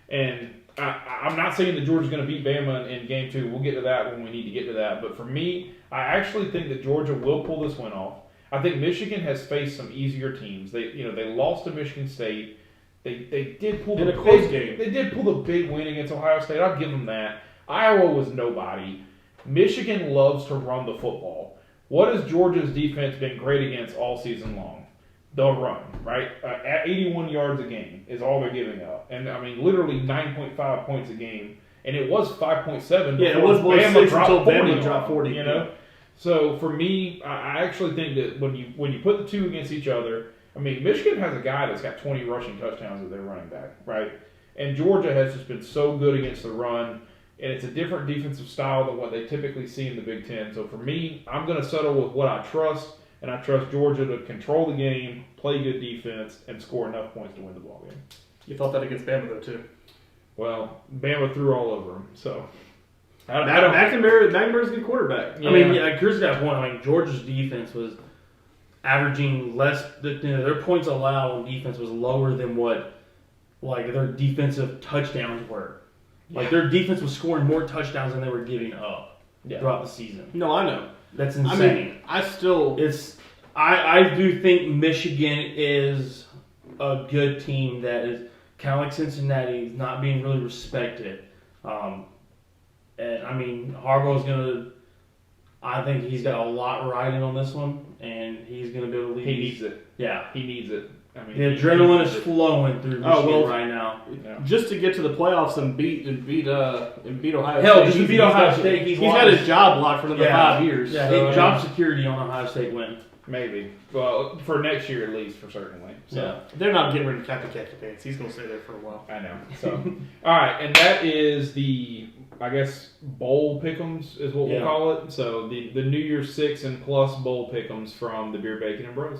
[SPEAKER 1] And I'm not saying that Georgia's going to beat Bama in game 2. We'll get to that when we need to get to that. But for me, I actually think that Georgia will pull this win off. I think Michigan has faced some easier teams. They lost to Michigan State. They did pull the close game. They did pull the big win against Ohio State. I'll give them that. Iowa was nobody. Michigan loves to run the football. What has Georgia's defense been great against all season long? The run, right? At 81 yards a game is all they're giving up. And, I mean, literally 9.5 points a game. And it was 5.7.
[SPEAKER 2] Yeah, it was Bama until Bama dropped 40.
[SPEAKER 1] You know? So, for me, I actually think that when you put the two against each other, I mean, Michigan has a guy that's got 20 rushing touchdowns as their running back, right? And Georgia has just been so good against the run. And it's a different defensive style than what they typically see in the Big Ten. So, for me, I'm going to settle with what I trust. And I trust Georgia to control the game, play good defense, and score enough points to win the ball game.
[SPEAKER 2] You thought that against Bama, though, too.
[SPEAKER 1] Well, Bama threw all over them, so.
[SPEAKER 2] McNamara's a good quarterback.
[SPEAKER 3] Yeah. I mean, Chris got a point. I mean, Georgia's defense was averaging less. Their points allowed on defense was lower than what, like, their defensive touchdowns were. Like, their defense was scoring more touchdowns than they were giving up throughout the season.
[SPEAKER 2] No, I know.
[SPEAKER 3] That's insane.
[SPEAKER 2] I mean,
[SPEAKER 3] I do think Michigan is a good team that is kind of like Cincinnati, is not being really respected. And I mean, Harbaugh's gonna. I think he's got a lot riding on this one, and he's gonna be able to lead.
[SPEAKER 1] He needs it.
[SPEAKER 3] Yeah,
[SPEAKER 1] he needs it. I mean,
[SPEAKER 3] the adrenaline is flowing through Michigan right now.
[SPEAKER 2] Yeah. Just to get to the playoffs and beat Ohio State.
[SPEAKER 3] Hell, just to beat Ohio State, he's
[SPEAKER 2] got his job locked for another 5 years.
[SPEAKER 3] Yeah,
[SPEAKER 2] so,
[SPEAKER 3] job security on Ohio State win.
[SPEAKER 1] Maybe. Well, for next year at least, for certainly. So.
[SPEAKER 2] Yeah. They're not getting rid of Captain Khaki Pants. He's going to stay there for a while.
[SPEAKER 1] I know. So, all right, and that is the, I guess, bowl pick'ems is what we'll call it. So the New Year's 6 and plus bowl pick'ems from the Beer, Bacon, and Bros.